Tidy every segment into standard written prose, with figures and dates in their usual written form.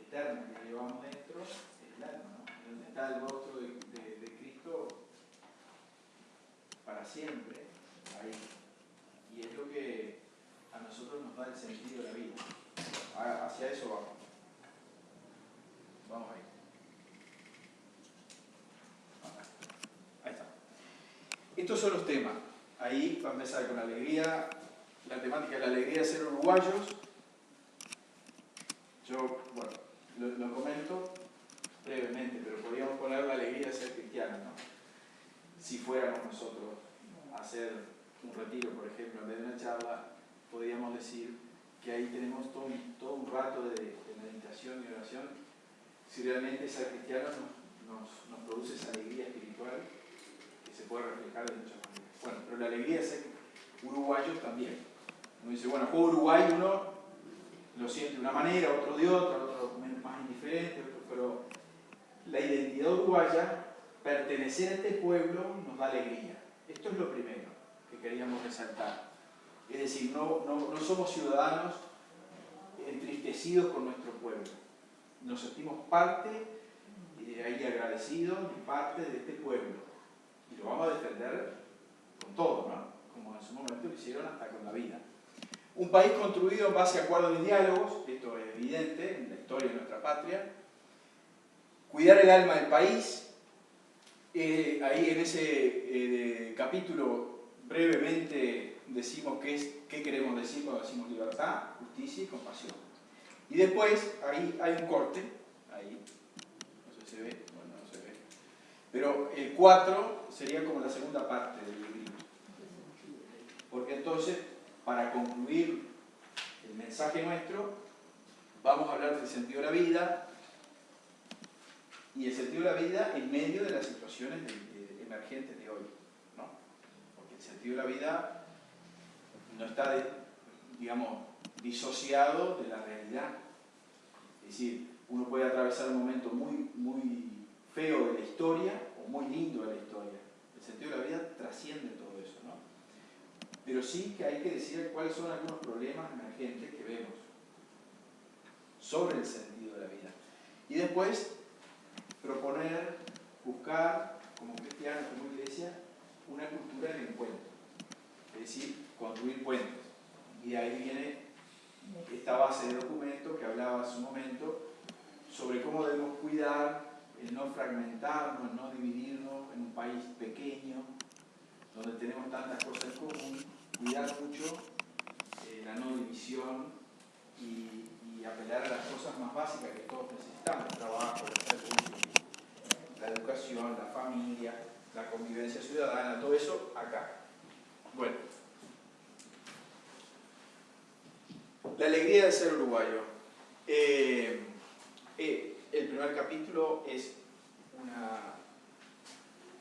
eterna que llevamos dentro es el alma, ¿no? Donde está el rostro de Cristo para siempre, ahí. Y es lo que a nosotros nos da el sentido de la vida. Hacia eso vamos. Vamos ahí. Ahí está. Estos son los temas. Ahí va a empezar con la alegría, la temática de la alegría de ser uruguayos. Yo, bueno, lo comento brevemente, pero podríamos poner la alegría de ser cristianos, ¿no? Si fuéramos nosotros a hacer un retiro, por ejemplo, en vez de una charla, podríamos decir que ahí tenemos todo un rato de meditación y oración. Si realmente ser cristianos nos produce esa alegría espiritual que se puede reflejar de muchas maneras. Bueno, pero la alegría de ser uruguayos también. Uno dice, bueno, juego Uruguay, uno lo siente de una manera, otro de otra, otro más indiferente, pero la identidad uruguaya, pertenecer a este pueblo, nos da alegría. Esto es lo primero que queríamos resaltar. Es decir, no somos ciudadanos entristecidos con nuestro pueblo. Nos sentimos parte, ahí agradecidos, y parte de este pueblo. Y lo vamos a defender con todo, ¿no? Como en su momento lo hicieron hasta con la vida. Un país construido en base a acuerdos y diálogos, esto es evidente en la historia de nuestra patria. Cuidar el alma del país. Ahí en ese capítulo brevemente decimos qué queremos decir cuando decimos libertad, justicia y compasión. Y después ahí hay un corte, ahí, no sé si se ve, bueno, no se ve. Pero el 4 sería como la segunda parte del libro. Porque entonces, para concluir el mensaje nuestro, vamos a hablar del sentido de la vida, y el sentido de la vida en medio de las situaciones emergentes de hoy, ¿no? Porque el sentido de la vida no está, digamos, disociado de la realidad. Es decir, uno puede atravesar un momento muy feo de la historia o muy lindo de la historia. El sentido de la vida trasciende todo eso, ¿no? Pero sí que hay que decir cuáles son algunos problemas emergentes que vemos sobre el sentido de la vida. Y después proponer, buscar, como cristianos, como iglesia, una cultura del encuentro. Es decir, construir puentes. Y de ahí viene esta base de documento que hablaba hace un momento sobre cómo debemos cuidar el no fragmentarnos, el no dividirnos en un país pequeño, donde tenemos tantas cosas en común, cuidar mucho la no división y apelar a las cosas más básicas que todos necesitamos: trabajo, la educación, la familia, la convivencia ciudadana, todo eso acá. Bueno, la alegría de ser uruguayo. El primer capítulo es una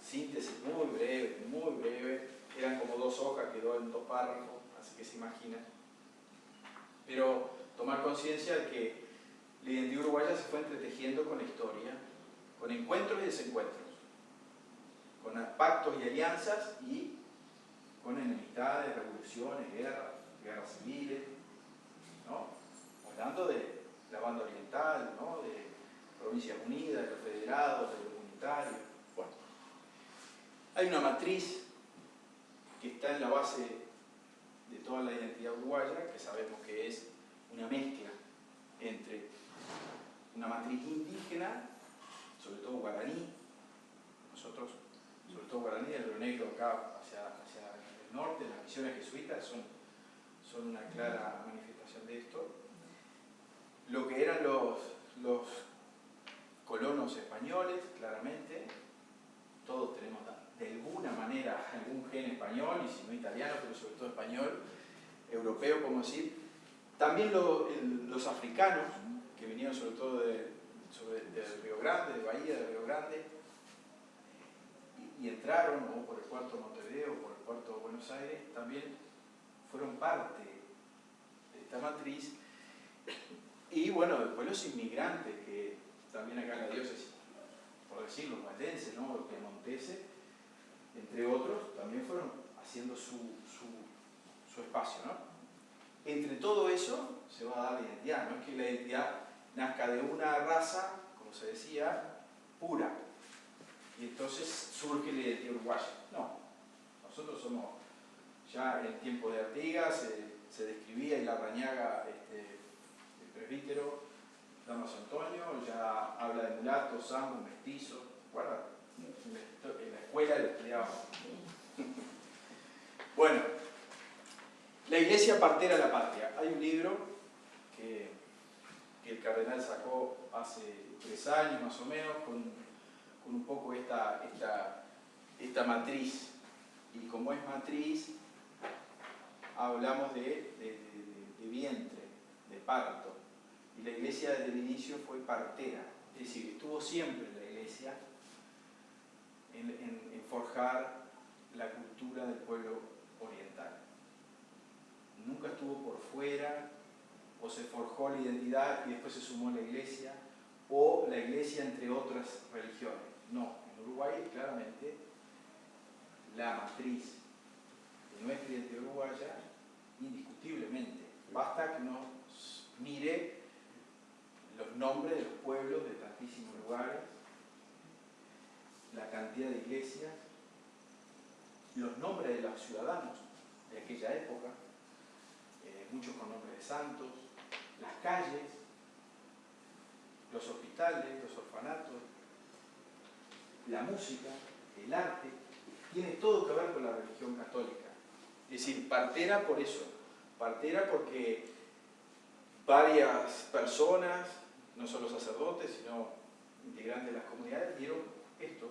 síntesis muy breve, eran como 2 hojas, quedó en 2 párrafos, así que se imaginan. Pero tomar conciencia de que la identidad uruguaya se fue entretejiendo con la historia, con encuentros y desencuentros, con pactos y alianzas y con enemistades, revoluciones, guerras civiles, ¿no? Hablando de la banda oriental, ¿no? De Provincias Unidas, de los federados, de los unitarios. Bueno, hay una matriz que está en la base de toda la identidad uruguaya, que sabemos que es una mezcla entre una matriz indígena, sobre todo guaraní, nosotros, sobre todo guaraní, el Río Negro acá hacia el norte, las misiones jesuitas son una clara manifestación de esto. Lo que eran los colonos españoles, claramente, todos tenemos de alguna manera algún gen español, y si no italiano, pero sobre todo español, europeo, como decir. También los africanos, que vinieron sobre todo de Río Grande, de Bahía de Río Grande, y entraron, o por el puerto de Montevideo, o por el puerto de Buenos Aires, también fueron parte de esta matriz. Y bueno, después los inmigrantes, que también acá en la diócesis, por decirlo, valdenses, ¿no? Los piemonteses, entre otros, también fueron haciendo su espacio, ¿no? Entre todo eso se va a dar la identidad, no es que la identidad nazca de una raza, como se decía, pura. Y entonces surge la identidad uruguaya. No, nosotros somos, ya en tiempo de Artigas se describía, y Larrañaga, el presbítero, Damaso Antonio, ya habla de mulatos, zambos, mestizos. Guarda, en la escuela lo estudiábamos. Bueno, la iglesia partera a la patria. Hay un libro que el cardenal sacó hace 3 años más o menos, con un poco esta matriz. Y como es matriz, hablamos de vientre, de parto. Y la iglesia desde el inicio fue partera, es decir, estuvo siempre la iglesia en forjar la cultura del pueblo oriental. Nunca estuvo por fuera, o se forjó la identidad y después se sumó la iglesia, o la iglesia entre otras religiones. No, en Uruguay claramente la matriz de nuestra identidad uruguaya, indiscutiblemente. Basta que uno mire los nombres de los pueblos de tantísimos lugares, la cantidad de iglesias, los nombres de los ciudadanos de aquella época, muchos con nombres de santos, las calles, los hospitales, los orfanatos, la música, el arte, tiene todo que ver con la religión católica. Es decir, partera por eso, partera porque varias personas, no solo sacerdotes, sino integrantes de las comunidades, dieron esto,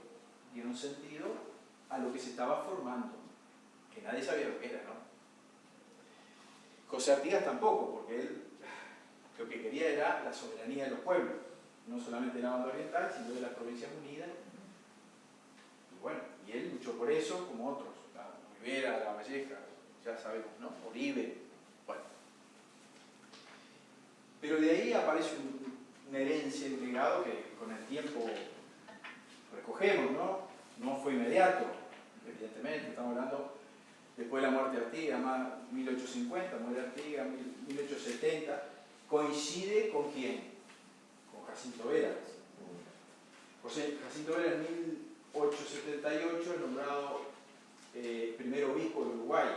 dieron sentido a lo que se estaba formando, que nadie sabía lo que era, ¿no? José Artigas tampoco, porque él lo que quería era la soberanía de los pueblos, no solamente de la banda oriental, sino de las Provincias Unidas. Y bueno, y él luchó por eso, como otros, la Rivera, La Valleja, ya sabemos, ¿no? Oribe, bueno. Pero de ahí aparece una herencia, un legado que con el tiempo recogemos, ¿no? No fue inmediato, evidentemente, estamos hablando después de la muerte de Artigas, más 1850, muere Artigas, 1870, coincide con quién, con Jacinto Vera. Jacinto Vera en 1878 es nombrado primer obispo de Uruguay,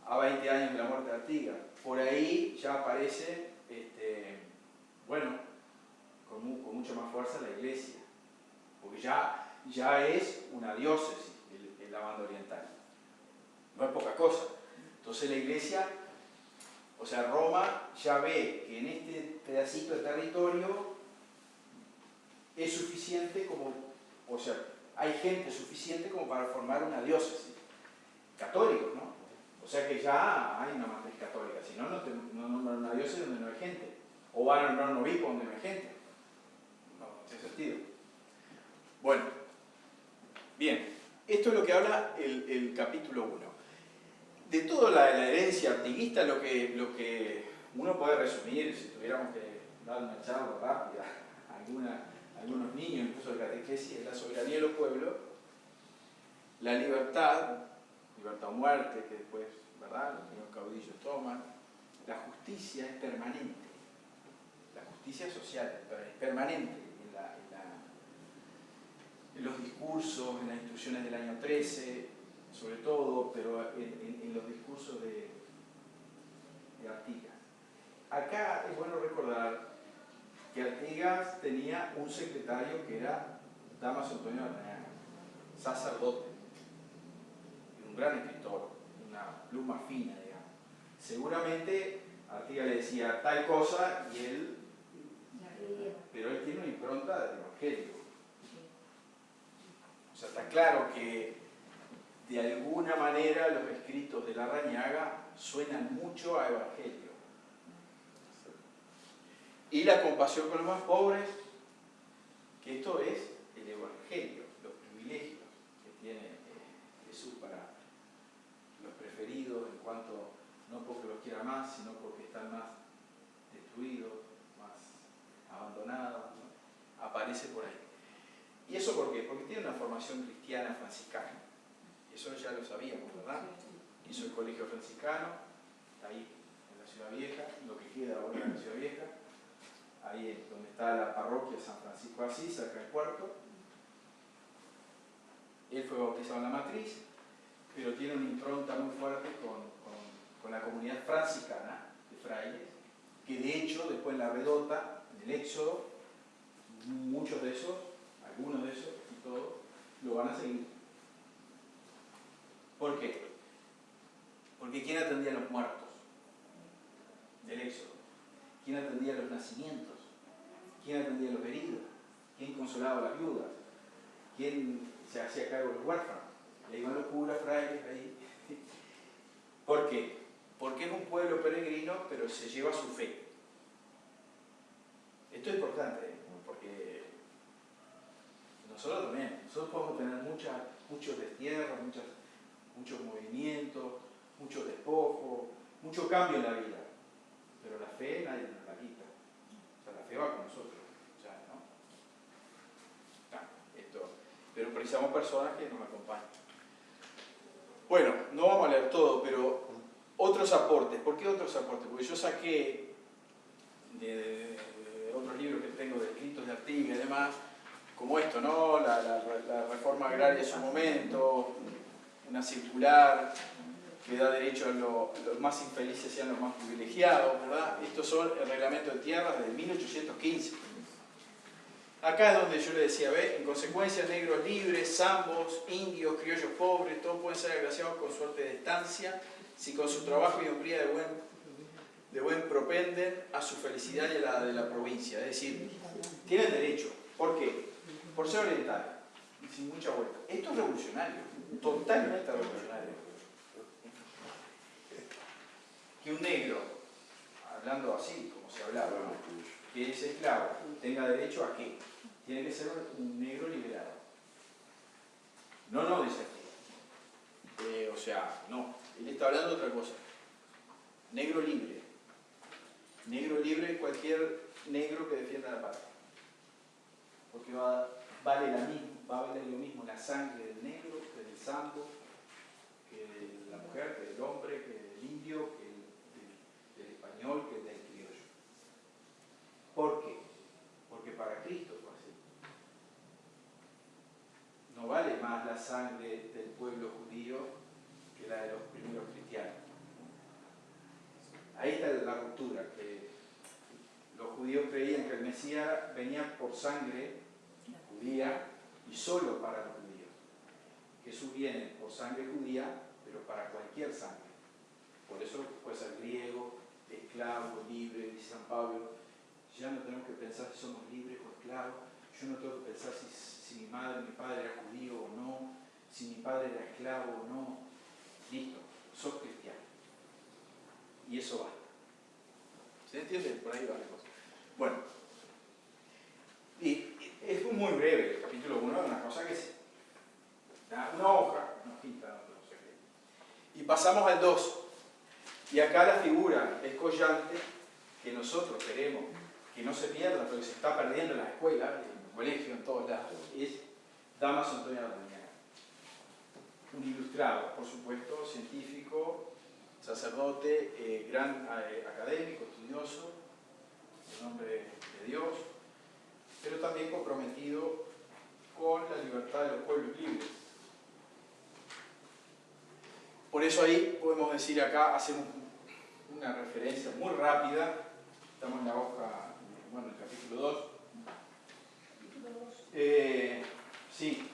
a 20 años de la muerte de Artigas. Por ahí ya aparece, bueno, con mucha más fuerza la iglesia, porque ya es una diócesis la banda oriental. No es poca cosa. Entonces la iglesia, o sea, Roma ya ve que en este pedacito de territorio es suficiente como, o sea, hay gente suficiente como para formar una diócesis. Católicos, ¿no? O sea que ya hay una matriz católica, si no, no nombran una diócesis donde no hay gente. O van a nombrar un obispo donde no hay gente. No tiene sentido. Bueno, bien, esto es lo que habla el capítulo 1. De toda la herencia artiguista, lo que uno puede resumir, si tuviéramos que dar una charla rápida a algunos niños, incluso de catequesis, es la soberanía de los pueblos, la libertad o muerte, que después, ¿verdad?, los primeros caudillos toman. La justicia es permanente, la justicia social es permanente en los discursos, en las instrucciones del año 13, sobre todo, pero en los discursos de Artigas. Acá es bueno recordar que Artigas tenía un secretario que era Damaso Antonio Larrañaga, sacerdote, un gran escritor, una pluma fina, digamos. Seguramente Artigas le decía tal cosa y él, pero él tiene una impronta del evangelio. O sea, está claro que de alguna manera los escritos de Larrañaga suenan mucho a evangelio. Y la compasión con los más pobres, que esto es el evangelio, los privilegios que tiene Jesús para los preferidos, en cuanto, no porque los quiera más, sino porque están más destruidos, más abandonados, ¿no? Aparece por ahí. ¿Y eso por qué? Porque tiene una formación cristiana franciscana. Eso ya lo sabíamos, ¿verdad? Hizo el colegio franciscano, ahí en la Ciudad Vieja, lo que queda ahora en la Ciudad Vieja, ahí está la parroquia San Francisco de Asís, cerca del puerto. Él fue bautizado en la matriz, pero tiene una impronta muy fuerte con la comunidad franciscana de frailes, que de hecho después en la Redota, en el Éxodo, muchos de esos, algunos de esos y todos, lo van a seguir. ¿Por qué? Porque ¿quién atendía a los muertos del Éxodo? ¿Quién atendía a los nacimientos? ¿Quién atendía a los heridos? ¿Quién consolaba a las viudas? ¿Quién se hacía cargo de los huérfanos? Y ahí van los curas, frailes, ahí. ¿Por qué? Porque es un pueblo peregrino, pero se lleva su fe. Esto es importante, porque nosotros también, nosotros podemos tener muchos destierros, muchos movimientos, muchos despojos, mucho cambio en la vida, pero la fe nadie nos la quita. O sea, la fe va con nosotros, ya, ¿no? Pero precisamos personas que nos acompañen. Bueno, no vamos a leer todo, pero otros aportes. ¿Por qué otros aportes? Porque yo saqué de otros libros que tengo de escritos de Artigas y demás, como esto, ¿no? La reforma agraria de su momento, una circular que da derecho a los más infelices sean los más privilegiados, ¿verdad? Estos son el reglamento de tierras de 1815. Acá es donde yo le decía, ¿ve? En consecuencia, negros libres, zambos, indios, criollos pobres, todos pueden ser agraciados con suerte de estancia, si con su trabajo y hombría de buen propenden a su felicidad y a la de la provincia. Es decir, tienen derecho. ¿Por qué? Por ser orientales, y sin mucha vuelta. Esto es revolucionario, totalmente revolucionario. Que un negro, hablando así, como se hablaba, que es esclavo, tenga derecho a qué? Tiene que ser un negro liberado. No, dice aquí. O sea, no. Él está hablando de otra cosa. Negro libre. Negro libre es cualquier negro que defienda la patria. Porque vale lo mismo la sangre del negro que del zambo, que de la mujer, que del hombre, que del indio, que del español, que del criollo. ¿Por qué? Porque para Cristo fue así. No vale más la sangre del pueblo judío que la de los primeros cristianos. Ahí está la ruptura, que los judíos creían que el Mesías venía por sangre judía y solo para los judíos. Jesús viene por sangre judía, pero para cualquier sangre. Por eso puede ser griego, esclavo, libre, dice San Pablo. Ya no tenemos que pensar si somos libres o esclavos. Yo no tengo que pensar si mi padre era judío o no, si mi padre era esclavo o no. Listo, sos cristiano. Y eso basta. ¿Se entiende? Por ahí va la cosa. Bueno, y es muy breve el capítulo 1, una cosa que es una hoja, una hojita, no sé qué. Y pasamos al 2. Y acá la figura escollante que nosotros queremos que no se pierda, porque se está perdiendo en las escuelas, en el colegio, en todos lados, es Dámaso Antonio Larrañaga. Un ilustrado, por supuesto, científico, sacerdote, gran académico, estudioso, en nombre de Dios, pero también comprometido con la libertad de los pueblos libres. Por eso ahí podemos decir acá, hacemos una referencia muy rápida, estamos en la hoja, bueno, el capítulo 2. Sí.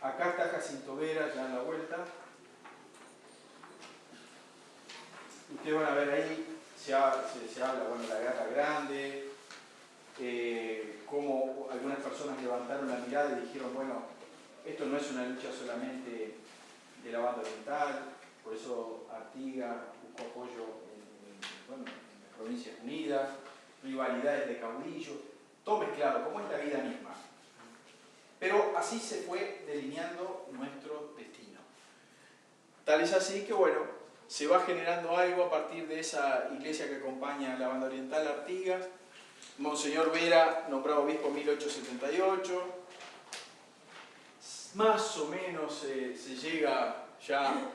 Acá está Jacinto Vera, ya en la vuelta. Ustedes van a ver ahí, se habla, bueno, de la Guerra Grande, cómo algunas personas levantaron la mirada y dijeron, bueno, esto no es una lucha solamente de la banda oriental, por eso Artigas buscó apoyo en las Provincias Unidas, rivalidades de caudillos, todo mezclado, como es la vida misma. Pero así se fue delineando nuestro destino. Tal es así que, bueno, se va generando algo a partir de esa iglesia que acompaña a la banda oriental, Artigas. Monseñor Vera, nombrado obispo en 1878. Más o menos se llega ya,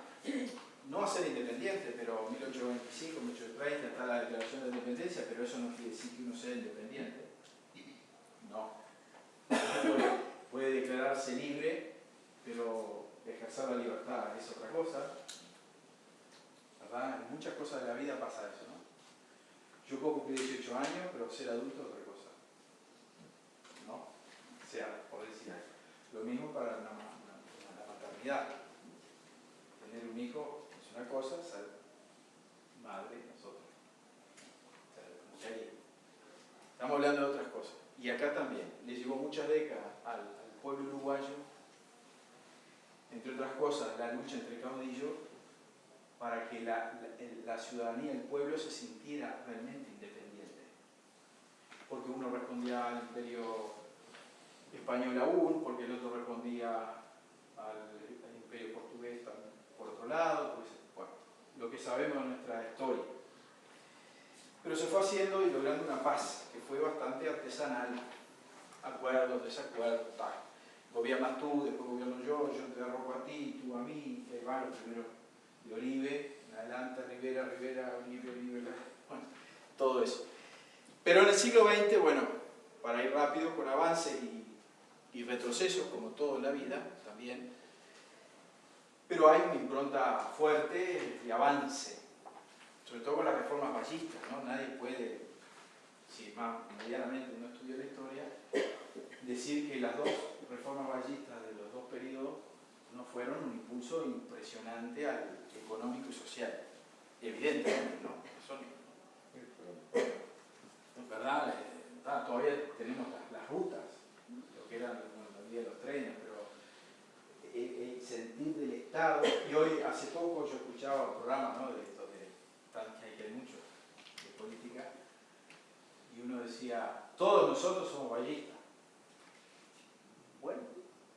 no a ser independiente, pero 1825, 1830 está la declaración de independencia. independencia, pero eso no quiere decir que uno sea independiente. No. Puede declararse libre, pero ejercer la libertad es otra cosa. ¿Verdad? En muchas cosas de la vida pasa eso, ¿no? Yo puedo cumplir 18 años, pero ser adulto es otra cosa. ¿No? O sea, por decir algo. Lo mismo para la maternidad. Tener un hijo es una cosa, ser madre es otra. O sea, como que ahí estamos hablando de otras cosas. Y acá también, le llevó muchas décadas al pueblo uruguayo, entre otras cosas, la lucha entre caudillos, para que la ciudadanía, el pueblo, se sintiera realmente independiente. Porque uno respondía al imperio español aún, porque el otro respondía al imperio portugués por otro lado, pues, bueno, lo que sabemos de nuestra historia. Pero se fue haciendo y logrando una paz que fue bastante artesanal. Acuerdos, desacuerdos, tal. Gobiernas tú, después gobierno yo te derroco a ti, tú a mí, y ahí van los primeros de Oribe, en adelante, Rivera, Oribe, bueno, todo eso. Pero en el siglo XX, bueno, para ir rápido, con avances y retrocesos, como todo en la vida, también, pero hay una impronta fuerte de avance, sobre todo con las reformas vallistas, ¿no? Nadie puede, si más medianamente no estudia la historia, decir que las dos reformas vallistas de los dos periodos no fueron un impulso impresionante al económico y social. Evidentemente, ¿no? Eso no, ¿verdad? Todavía tenemos las rutas, lo que eran la vía de los trenes, pero el sentir del Estado, y hoy hace poco yo escuchaba un programa, ¿no? De esto que hay mucho de política, y uno decía, todos nosotros somos vallistas. Bueno,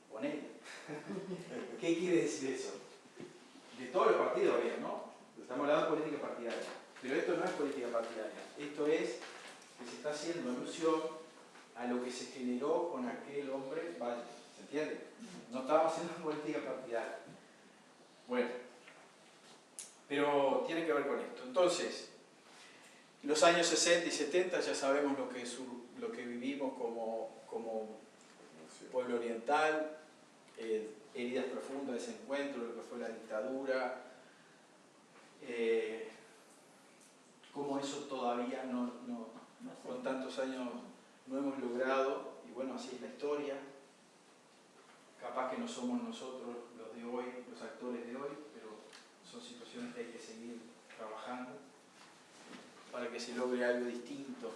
ponele. ¿Qué quiere decir eso? De todos los partidos había, ¿no? Estamos hablando de política partidaria. Pero esto no es política partidaria. Esto es que se está haciendo alusión a lo que se generó con aquel hombre Valle. ¿Se entiende? No estamos haciendo política partidaria. Bueno, pero tiene que ver con esto. Entonces, los años 60 y 70 ya sabemos lo que vivimos como pueblo oriental, heridas profundas de ese encuentro, lo que fue la dictadura, cómo eso todavía con tantos años no hemos logrado, y bueno, así es la historia. Capaz que no somos nosotros los de hoy, los actores de hoy, pero son situaciones que hay que seguir trabajando para que se logre algo distinto.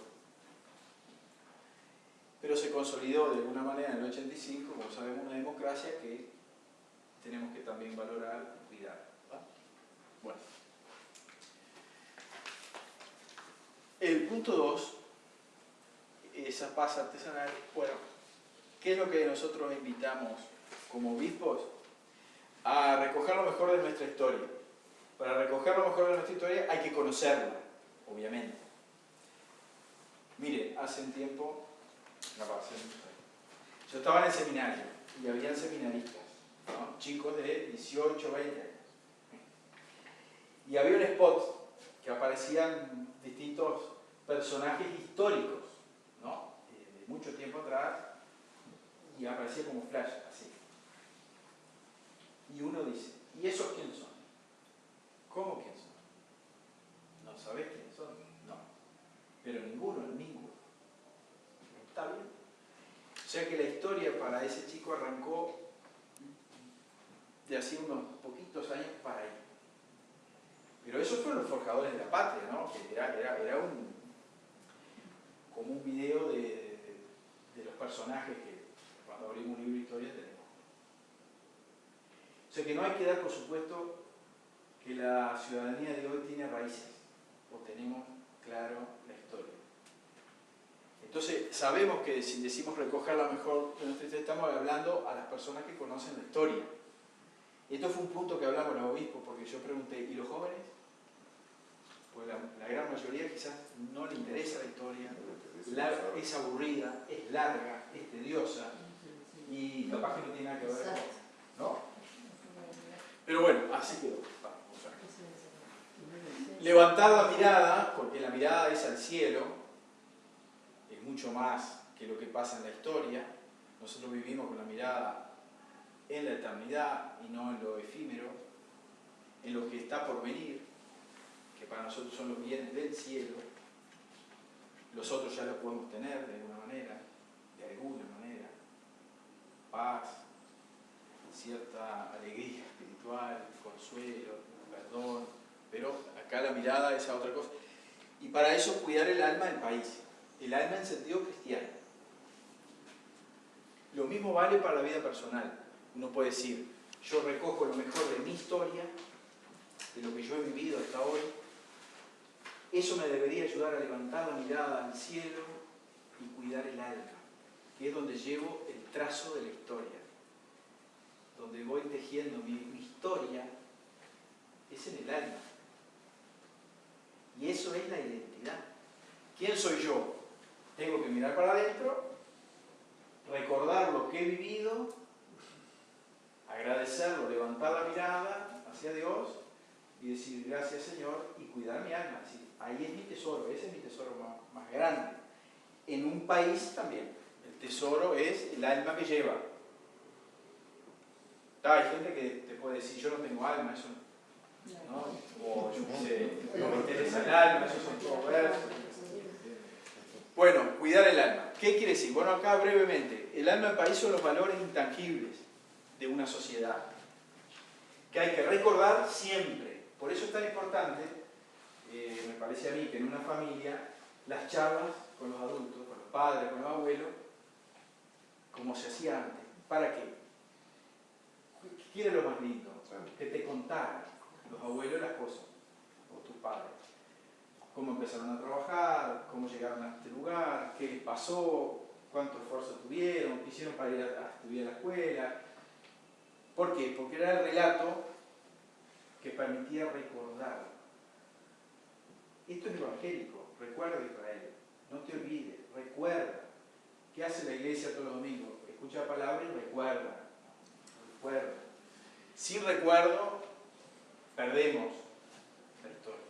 Pero se consolidó de alguna manera en el 85, como sabemos, una democracia que tenemos que también valorar y cuidar. ¿Va? Bueno. El punto 2, esa paz artesanal, bueno, ¿qué es lo que nosotros invitamos como obispos? A recoger lo mejor de nuestra historia. Para recoger lo mejor de nuestra historia hay que conocerla, obviamente. Mire, hace un tiempo, yo estaba en el seminario y habían seminaristas, ¿no? Chicos de 18, 20 años. Y había un spot que aparecían distintos personajes históricos, ¿no? De mucho tiempo atrás, y aparecía como flash, así. Y uno dice, ¿y esos quiénes son? ¿Cómo quiénes son? ¿No sabés quiénes son? No. Pero ninguno. Está bien. O sea que la historia para ese chico arrancó de hace unos poquitos años para ahí. Pero esos fueron los forjadores de la patria, ¿no? Que era como un video de los personajes que cuando abrimos un libro de historia tenemos. O sea que no hay que dar por supuesto que la ciudadanía de hoy tiene raíces, o tenemos claro la historia. Entonces sabemos que si decimos recoger lo mejor de nuestra historia, estamos hablando a las personas que conocen la historia. Y esto fue un punto que hablamos los obispos, porque yo pregunté, ¿y los jóvenes? Pues la gran mayoría quizás no le interesa la historia, es aburrida, es larga, es tediosa, y capaz que no tiene nada que ver con, ¿no? Pero bueno, así quedó. Levantar la mirada, porque la mirada es al cielo, es mucho más que lo que pasa en la historia. Nosotros vivimos con la mirada en la eternidad y no en lo efímero, en lo que está por venir, que para nosotros son los bienes del cielo. Los otros ya los podemos tener de alguna manera, paz, cierta alegría espiritual, consuelo, perdón, pero acá la mirada es a otra cosa. Y para eso cuidar el alma del país, el alma en sentido cristiano. Lo mismo vale para la vida personal. Uno puede decir, yo recojo lo mejor de mi historia, de lo que yo he vivido hasta hoy. Eso me debería ayudar a levantar la mirada al cielo y cuidar el alma, que es donde llevo el trazo de la historia. Donde voy tejiendo mi historia es en el alma. Y eso es la identidad. ¿Quién soy yo? Tengo que mirar para adentro, recordar lo que he vivido, agradecerlo, levantar la mirada hacia Dios y decir gracias Señor y cuidar mi alma. Así, ahí es mi tesoro, ese es mi tesoro más grande. En un país también, el tesoro es el alma que lleva. Hay gente que te puede decir yo no tengo alma, eso no, o yo qué sé, no me interesa el alma, eso son todos versos. Bueno, cuidar el alma. ¿Qué quiere decir? Bueno, acá brevemente, el alma del país son los valores intangibles de una sociedad que hay que recordar siempre. Por eso es tan importante, me parece a mí, que en una familia las charlas con los adultos, con los padres, con los abuelos, como se hacía antes. ¿Para qué? ¿Qué era lo más lindo? Que te contaran los abuelos las cosas, o tus padres. Cómo empezaron a trabajar, cómo llegaron a este lugar, qué les pasó, cuánto esfuerzo tuvieron, qué hicieron para ir a estudiar a la escuela. ¿Por qué? Porque era el relato que permitía recordar. Esto es evangélico, recuerda Israel, no te olvides, recuerda. ¿Qué hace la iglesia todos los domingos? Escucha la palabra y recuerda. Recuerda. Sin recuerdo, perdemos la historia.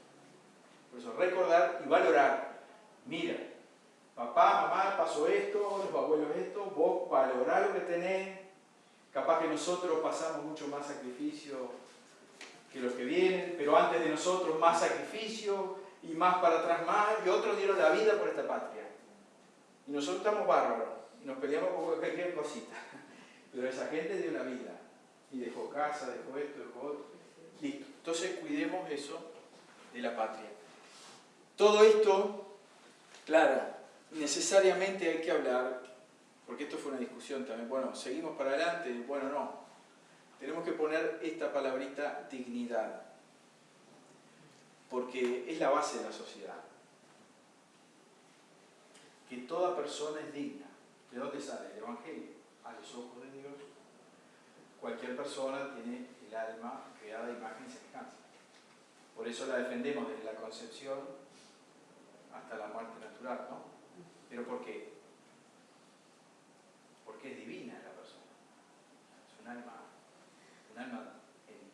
Por eso, recordar y valorar. Mira, papá, mamá, pasó esto, los abuelos esto, vos valorá lo que tenés. Capaz que nosotros pasamos mucho más sacrificio que los que vienen, pero antes de nosotros más sacrificio y más para atrás más, y otros dieron la vida por esta patria. Y nosotros estamos bárbaros, y nos peleamos por cualquier cosita. Pero esa gente dio la vida, y dejó casa, dejó esto, dejó otro. Listo. Entonces cuidemos eso de la patria. Todo esto, claro, necesariamente hay que hablar, porque esto fue una discusión también. Bueno, seguimos para adelante, bueno, no. Tenemos que poner esta palabrita dignidad, porque es la base de la sociedad. Que toda persona es digna. ¿De dónde sale el Evangelio? A los ojos de Dios. Cualquier persona tiene el alma creada de imagen y semejanza. Por eso la defendemos desde la concepción hasta la muerte natural, ¿no? ¿Pero por qué? Porque es divina la persona. Es un alma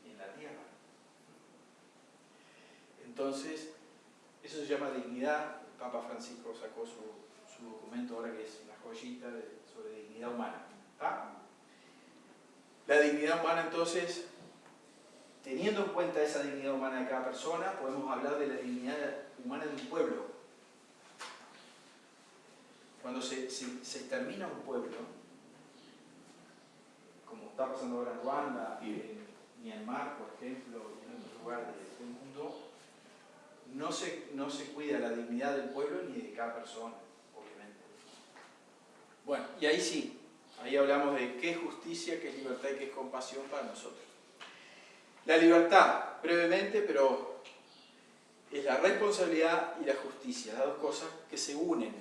en la tierra. Entonces, eso se llama dignidad. El Papa Francisco sacó su documento ahora, que es una joyita sobre dignidad humana. ¿Está? La dignidad humana, entonces, teniendo en cuenta esa dignidad humana de cada persona, podemos hablar de la dignidad humana de un pueblo. Cuando se extermina un pueblo, como está pasando ahora en Ruanda, en Myanmar, por ejemplo, y en otros lugares del mundo, no se cuida la dignidad del pueblo ni de cada persona, obviamente. Bueno, y ahí sí, ahí hablamos de qué es justicia, qué es libertad y qué es compasión para nosotros. La libertad, brevemente, pero es la responsabilidad y la justicia, las dos cosas que se unen.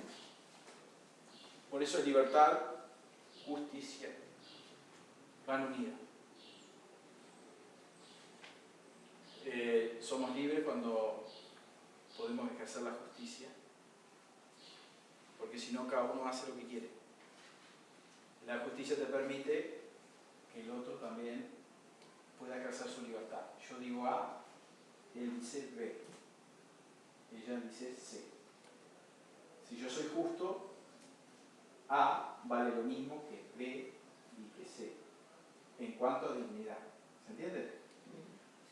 Por eso es libertad, justicia, van unidas. Somos libres cuando podemos ejercer la justicia, porque si no, cada uno hace lo que quiere. La justicia te permite que el otro también pueda ejercer su libertad. Yo digo A, él dice B. ella dice C. Si yo soy justo, A vale lo mismo que B y que C, en cuanto a dignidad. ¿Se entiende?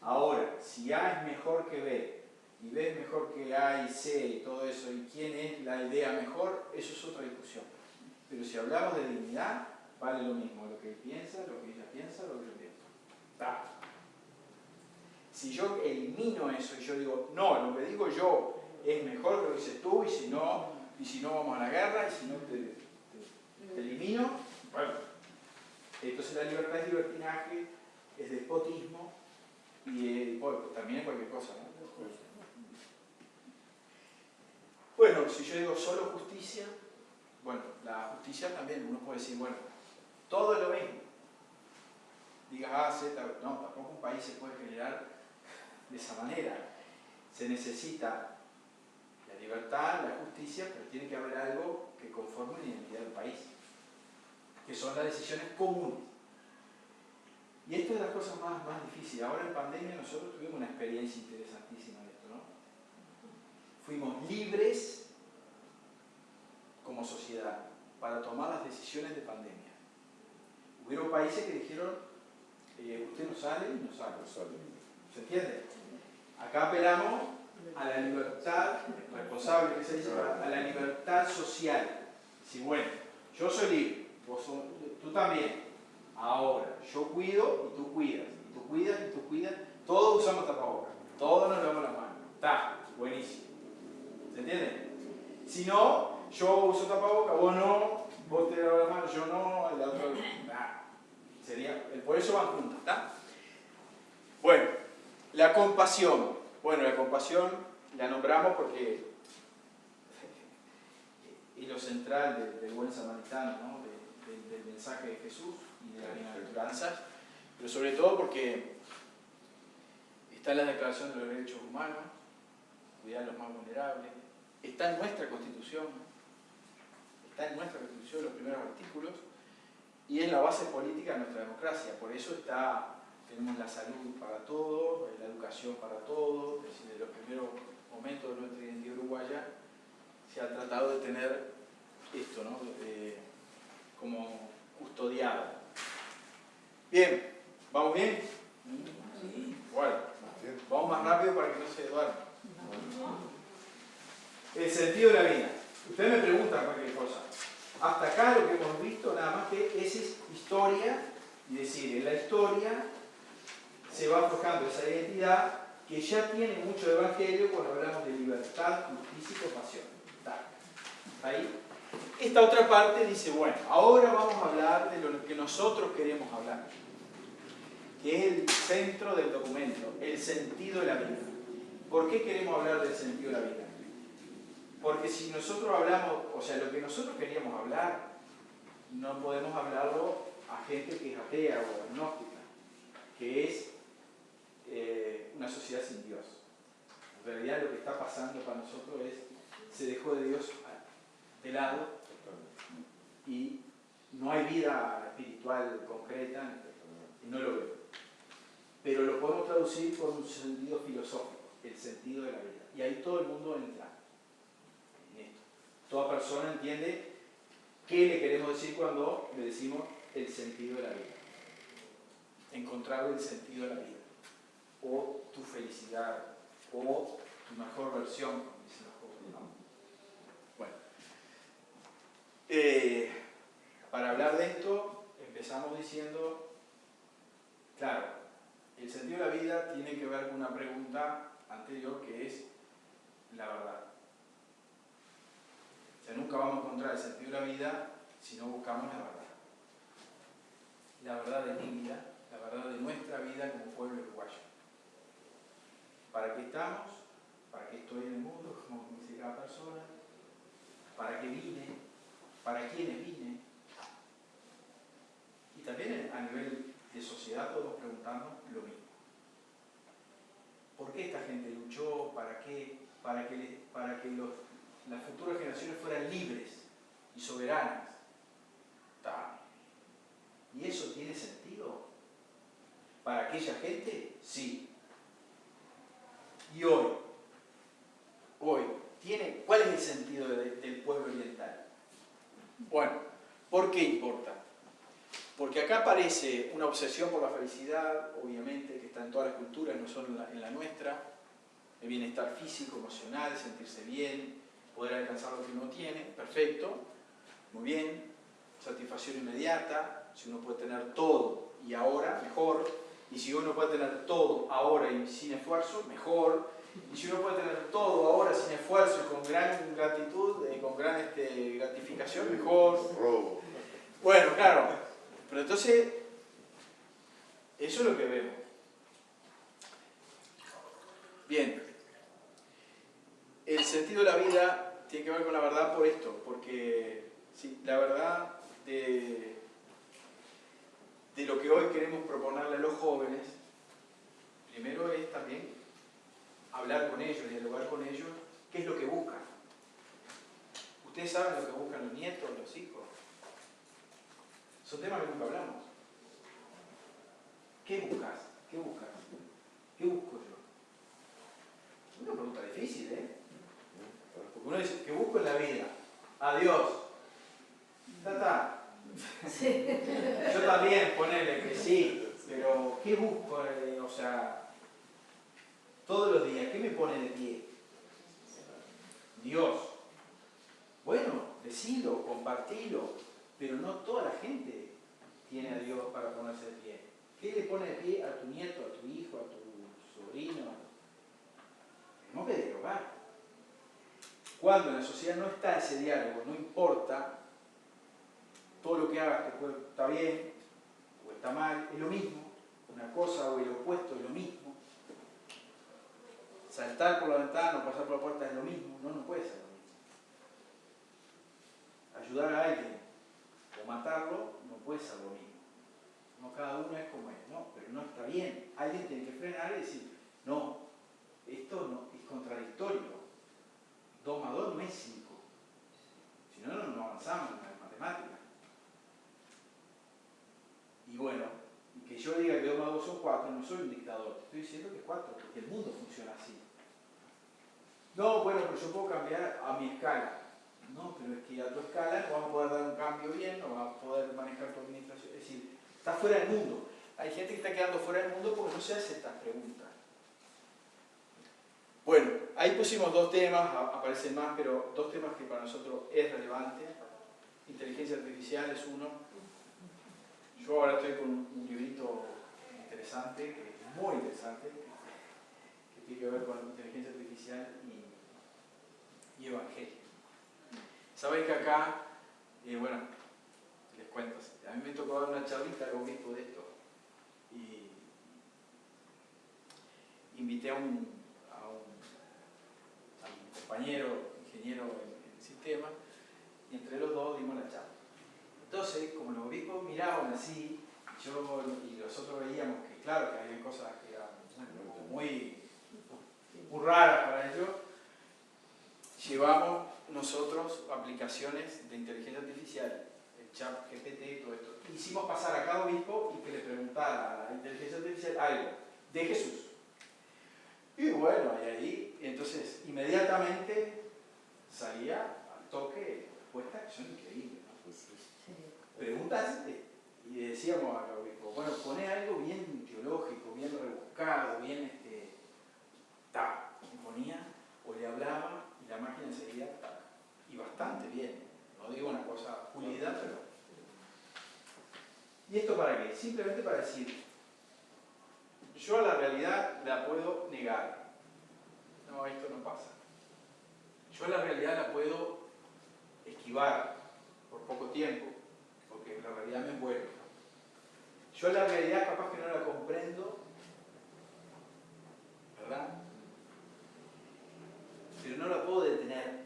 Ahora, si A es mejor que B, y B es mejor que A y C y todo eso, y quién es la idea mejor, eso es otra discusión. Pero si hablamos de dignidad, vale lo mismo lo que él piensa, lo que ella piensa, lo que yo pienso. ¿Está? Si yo elimino eso y yo digo, no, lo que digo yo es mejor que lo que dices tú, y si no vamos a la guerra, y si no te elimino, bueno, entonces la libertad es libertinaje, es despotismo, y bueno, también es cualquier cosa, ¿no? Bueno, si yo digo solo justicia, bueno, la justicia también, uno puede decir, bueno, todo es lo mismo. Digas A, Z, no, tampoco un país se puede generar de esa manera. Se necesita la libertad, la justicia, pero tiene que haber algo que conforme la identidad del país, que son las decisiones comunes. Y esta es de las cosas más difíciles. Ahora en pandemia nosotros tuvimos una experiencia interesantísima de esto, ¿no? Fuimos libres como sociedad para tomar las decisiones de pandemia. Hubieron países que dijeron, usted no sale y no sale. ¿Se entiende? Acá apelamos a la libertad responsable, que se dice, a la libertad social. Si bueno, yo soy libre, tú también. Ahora, yo cuido y tú cuidas, y tú cuidas y tú cuidas. Todos usamos tapabocas, todos nos lavamos las manos. Está, buenísimo. ¿Se entiende? Si no, yo uso tapabocas, vos no, vos te lavas las manos, yo no, el otro. Nah. Por eso van juntas, ¿está? Bueno, la compasión. Bueno, la compasión la nombramos porque es lo central del buen samaritano, ¿no? Del mensaje de Jesús y de las bienaventuranzas, pero sobre todo porque está en la Declaración de los Derechos Humanos, cuidar a los más vulnerables, está en nuestra Constitución, los primeros artículos, y es la base política de nuestra democracia. Por eso tenemos la salud para todos, la educación para todos. Es decir, de los primeros momentos de nuestra identidad uruguaya se ha tratado de tener esto, ¿no? Como custodiado. Bien, ¿vamos bien? Sí. Bueno, vamos más rápido para que no se duerma. El sentido de la vida. Ustedes me preguntan cualquier cosa. Hasta acá lo que hemos visto nada más que es historia, y decir, en la historia se va forjando esa identidad que ya tiene mucho de evangelio cuando hablamos de libertad, justicia y compasión. ¿Está ahí? Esta otra parte dice, bueno, ahora vamos a hablar de lo que nosotros queremos hablar, que es el centro del documento, el sentido de la vida. ¿Por qué queremos hablar del sentido de la vida? Porque si nosotros hablamos, o sea, lo que nosotros queríamos hablar, no podemos hablarlo a gente que es atea o agnóstica, que es una sociedad sin Dios. En realidad lo que está pasando para nosotros es, se dejó de Dios de lado y no hay vida espiritual concreta, y no lo veo. Pero lo podemos traducir con un sentido filosófico, el sentido de la vida. Y ahí todo el mundo entra en esto. Toda persona entiende qué le queremos decir cuando le decimos el sentido de la vida. Encontrar el sentido de la vida. O tu felicidad, o tu mejor versión, como dicen los jóvenes, ¿no? Bueno. Para hablar de esto, empezamos diciendo, claro, el sentido de la vida tiene que ver con una pregunta anterior que es la verdad. O sea, nunca vamos a encontrar el sentido de la vida si no buscamos la verdad. La verdad de mi vida, la verdad de nuestra vida como pueblo uruguayo. ¿Para qué estamos? ¿Para qué estoy en el mundo? Como dice cada persona. ¿Para qué vine? ¿Para quiénes vine? Y también a nivel de sociedad todos preguntamos lo mismo. ¿Por qué esta gente luchó? ¿Para qué? Para que las futuras generaciones fueran libres y soberanas. ¿Y eso tiene sentido? ¿Para aquella gente? Sí. Y hoy, es el sentido del pueblo oriental? Bueno, ¿por qué importa? Porque acá aparece una obsesión por la felicidad, obviamente, que está en todas las culturas, no solo en la nuestra. El bienestar físico, emocional, sentirse bien, poder alcanzar lo que uno tiene, perfecto, muy bien. Satisfacción inmediata, si uno puede tener todo y ahora, mejor. Y si uno puede tener todo ahora y sin esfuerzo, mejor. Y si uno puede tener todo ahora sin esfuerzo y con gran gratitud, con gran gratificación, mejor. Bueno, claro. Pero entonces, eso es lo que vemos. Bien. El sentido de la vida tiene que ver con la verdad por esto, porque sí, la verdad de lo que hoy queremos proponerle a los jóvenes, primero es también hablar con ellos, dialogar con ellos, qué es lo que buscan. Ustedes saben lo que buscan los nietos, los hijos. Son temas que nunca hablamos. ¿Qué buscas? ¿Qué buscas? ¿Qué busco yo? Una pregunta difícil, ¿eh? Porque uno dice, ¿qué busco en la vida? Adiós. Está. Sí. Yo también, ponele que sí, pero ¿qué busco? O sea, todos los días, ¿qué me pone de pie? Dios. Bueno, decilo, compartilo, pero no toda la gente tiene a Dios para ponerse de pie. ¿Qué le pone de pie a tu nieto, a tu hijo, a tu sobrino? Tenemos que dialogar. Cuando en la sociedad no está ese diálogo, no importa, todo lo que hagas está bien o está mal, es lo mismo. Una cosa o el opuesto es lo mismo. Saltar por la ventana o pasar por la puerta es lo mismo. No puede ser lo mismo. Ayudar a alguien o matarlo no puede ser lo mismo. No, cada uno es como es, ¿no? Pero no está bien. Alguien tiene que frenar y decir, no, esto no, es contradictorio. 2 más 2 no es 5. Si no, no avanzamos en la matemática. Y bueno, que yo diga que 2 más 2 son 4, no soy un dictador. Te estoy diciendo que es 4, porque el mundo funciona así. No, bueno, pero yo puedo cambiar a mi escala. No, pero es que a tu escala no vamos a poder dar un cambio bien, no vas a poder manejar tu administración. Es decir, está fuera del mundo. Hay gente que está quedando fuera del mundo porque no se hace estas preguntas. Bueno, ahí pusimos 2 temas, aparecen más, pero 2 temas que para nosotros es relevante. Inteligencia artificial es uno. Yo ahora estoy con un librito interesante, que es muy interesante, que tiene que ver con inteligencia artificial y evangelio. Sabéis que acá, bueno, les cuento, a mí me tocó dar una charlita al obispo de esto. Y invité a un compañero, ingeniero en sistema, y entre los dos dimos la charla. Entonces, como los obispos miraban así, yo y los otros veíamos que, claro, que había cosas que eran muy raras para ellos, llevamos nosotros aplicaciones de inteligencia artificial, el chat GPT y todo esto. Hicimos pasar a cada obispo y que le preguntara a la inteligencia artificial algo de Jesús. Y bueno, y ahí, entonces, inmediatamente salía al toque respuestas que son increíbles, ¿no? Preguntas, y decíamos al obispo, bueno, poné algo bien teológico, bien rebuscado, bien y ponía, o le hablaba, y la máquina enseguida, y bastante bien. No digo una cosa pulida, pero... ¿Y esto para qué? Simplemente para decir, yo a la realidad la puedo negar. No, esto no pasa. Yo a la realidad la puedo esquivar por poco tiempo, porque la realidad me envuelve. Yo a la realidad capaz que no la comprendo, ¿verdad? Pero no la puedo detener.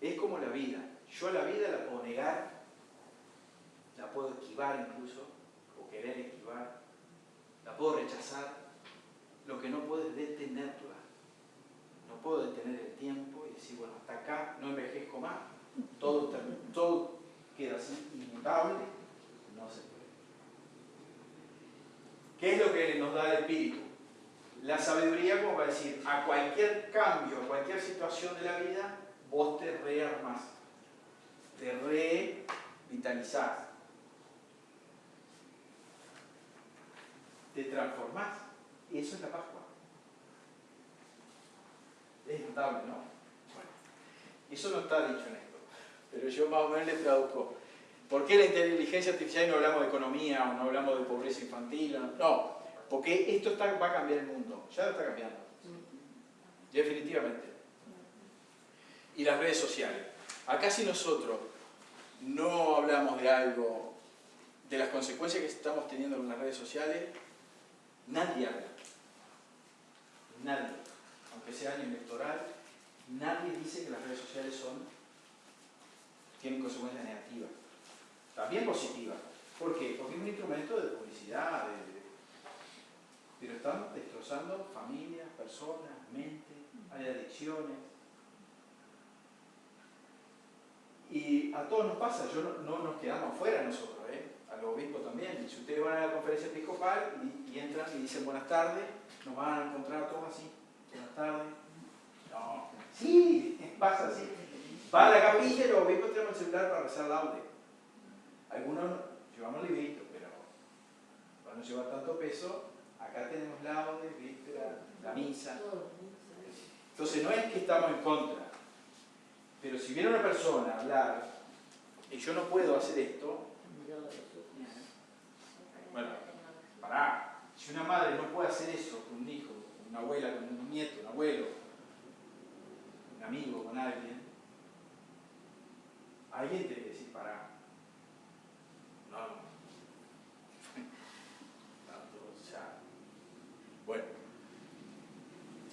Es como la vida. Yo a la vida la puedo negar, la puedo esquivar incluso, o querer esquivar, la puedo rechazar. Lo que no puedo es detenerla. No puedo detener el tiempo y decir, bueno, hasta acá no envejezco más. Todo queda así, inmutable, no se puede. ¿Qué es lo que nos da el espíritu? La sabiduría como va a decir, a cualquier cambio, a cualquier situación de la vida, vos te rearmás, te revitalizás, te transformás. Y eso es la Pascua. Es notable, ¿no? Bueno, eso no está dicho en esto, pero yo más o menos le traduzco. ¿Por qué la inteligencia artificial y no hablamos de economía o no hablamos de pobreza infantil? No, porque esto va a cambiar el mundo, ya lo está cambiando, definitivamente. Y las redes sociales. Acá si nosotros no hablamos de algo, de las consecuencias que estamos teniendo con las redes sociales, nadie habla. Nadie. Aunque sea año electoral, nadie dice que las redes sociales tienen consecuencias negativas. También positivas. ¿Por qué? Porque es un instrumento de publicidad, pero están destrozando familias, personas, mente, hay adicciones. Y a todos nos pasa, no nos quedamos afuera nosotros, a los obispos también. Si ustedes van a la conferencia episcopal y entran y dicen buenas tardes, nos van a encontrar a todos así. Buenas tardes. No. Sí, pasa así. Va a la capilla y los obispos tenemos el celular para rezar laude. Algunos llevamos librito, pero para no llevar tanto peso, acá tenemos laude, víspera, la misa. Entonces no es que estamos en contra, pero si viene una persona a hablar y yo no puedo hacer esto, bueno, pará. Si una madre no puede hacer eso con un hijo, con una abuela, con un nieto, un abuelo, un amigo, con alguien tiene que decir pará. No. Bueno,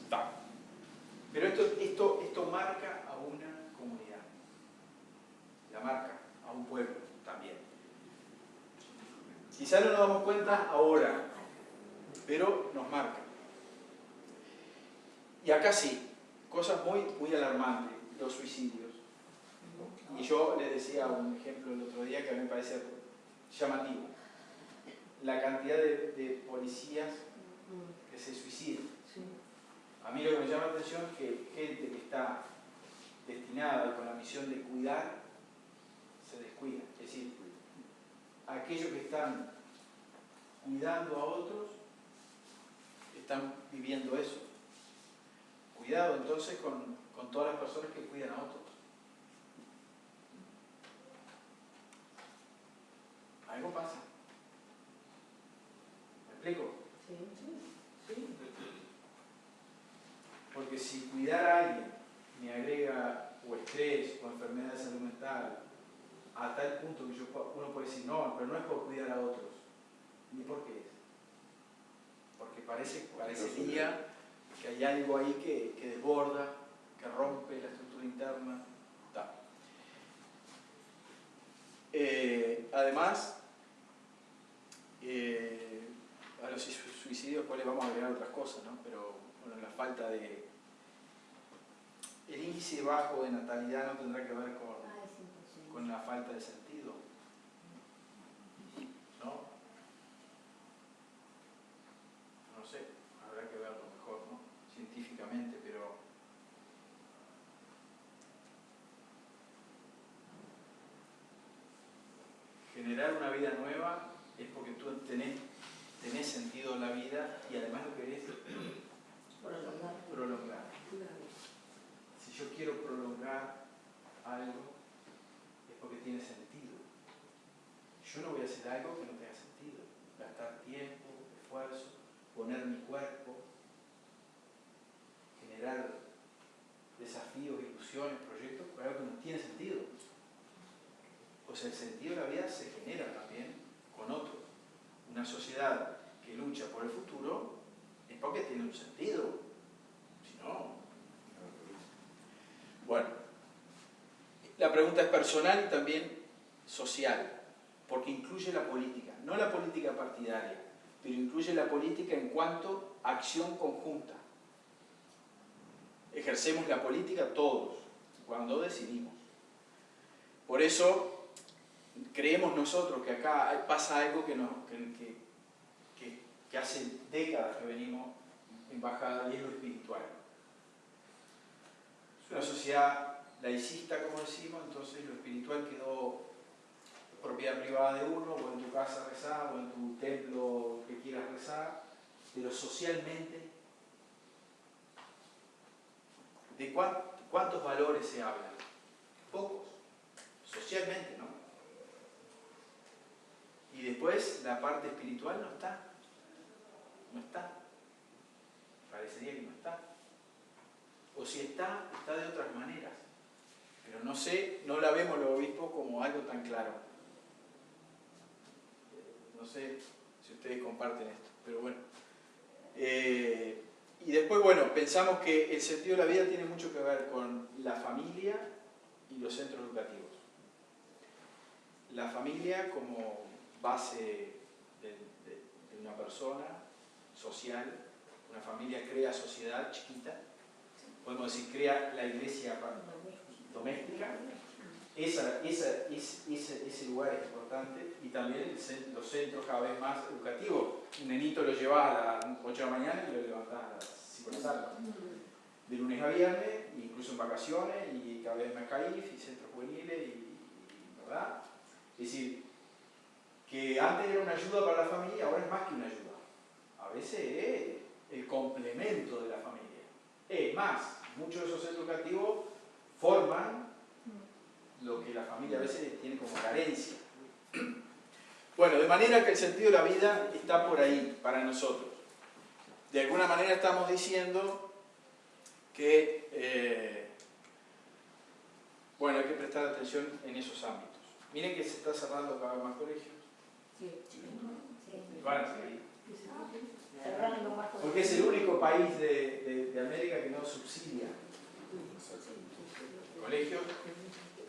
está. Pero esto marca a una comunidad, la marca a un pueblo también. Quizá no nos damos cuenta ahora, pero nos marca. Y acá sí, cosas muy alarmantes, los suicidios. Y yo les decía un ejemplo el otro día que a mí me parece llamativo. La cantidad de policías que se suicidan. A mí lo que me llama la atención es que gente que está destinada con la misión de cuidar, se descuida. Es decir, aquellos que están cuidando a otros, están viviendo eso. Cuidado entonces con todas las personas que cuidan a otros. Algo pasa. ¿Me explico? Sí. Porque si cuidar a alguien me agrega o estrés o enfermedad de salud mental a tal punto que uno puede decir no, pero no es por cuidar a otros. ¿Ni por qué es? Porque parecería que hay algo ahí que desborda, que rompe la estructura interna. Además, a los suicidios pues les vamos a agregar otras cosas, ¿no? Pero bueno, la falta de... El índice bajo de natalidad no tendrá que ver con la falta de sentido, ¿no? No sé, habrá que verlo mejor, ¿no? Científicamente, pero... Generar una vida nueva es porque tú tenés sentido en la vida y además lo querés prolongar. Si yo quiero prolongar algo, es porque tiene sentido. Yo no voy a hacer algo que no tenga sentido. Gastar tiempo, esfuerzo, poner mi cuerpo, generar desafíos, ilusiones, proyectos, por algo que no tiene sentido. Pues el sentido de la vida se genera también con otro. Una sociedad que lucha por el futuro es porque tiene un sentido. Si no... Bueno, la pregunta es personal y también social, porque incluye la política, no la política partidaria, pero incluye la política en cuanto a acción conjunta. Ejercemos la política todos, cuando decidimos. Por eso creemos nosotros que acá pasa algo que hace décadas que venimos embajada, y es lo espiritual. Es una sociedad laicista, como decimos, entonces lo espiritual quedó propiedad privada de uno, o en tu casa rezar, o en tu templo que quieras rezar, pero socialmente, ¿de cuántos valores se habla? Pocos, socialmente, ¿no? Y después la parte espiritual no está, parecería que no está. O si está, está de otras maneras. Pero no sé, no la vemos los obispos como algo tan claro. No sé si ustedes comparten esto, pero bueno. Y después, bueno, pensamos que el sentido de la vida tiene mucho que ver con la familia y los centros educativos. La familia como base de una persona social, una familia crea sociedad chiquita, podemos decir crea la iglesia doméstica, ese lugar es importante, y también los centros cada vez más educativos. Un nenito lo llevas a las 8 de la mañana y lo levantás a las 5 de la tarde. De lunes a viernes, incluso en vacaciones, y cada vez más CAIF y centros juveniles, ¿verdad? Es decir, que antes era una ayuda para la familia, ahora es más que una ayuda. A veces es el complemento de la familia. Es más, muchos de esos centros educativos forman lo que la familia a veces tiene como carencia. Bueno, de manera que el sentido de la vida está por ahí, para nosotros. De alguna manera estamos diciendo que, bueno, hay que prestar atención en esos ámbitos. Miren que se está cerrando cada vez más colegios. Sí. Van a seguir. Porque es el único país de América que no subsidia colegios,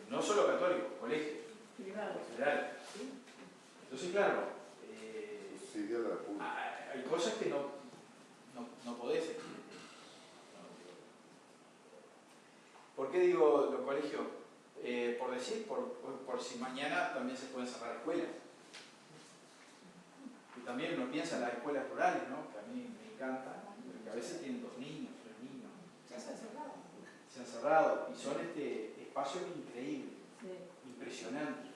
no solo católicos, colegios generales. Entonces, claro, hay cosas que no podés. ¿Por qué digo los colegios? Por decir, por si mañana también se pueden cerrar escuelas. Y también uno piensa en las escuelas rurales, ¿no? Que a mí me encantan, porque a veces tienen 2 niños, 3 niños. Se han cerrado y son espacios increíbles, impresionantes,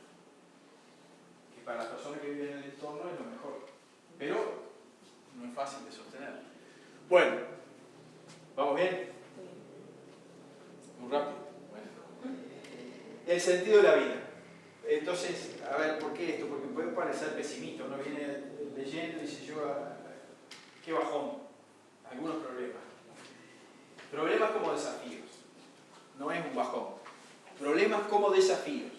que para las personas que viven en el entorno es lo mejor, pero no es fácil de sostener. Bueno, ¿vamos bien? Muy rápido. Bueno. El sentido de la vida. Entonces, a ver, ¿por qué esto? Porque puede parecer pesimista. Uno viene leyendo y dice yo, qué bajón, algunos problemas. Problemas como desafíos. No es un bajón. Problemas como desafíos.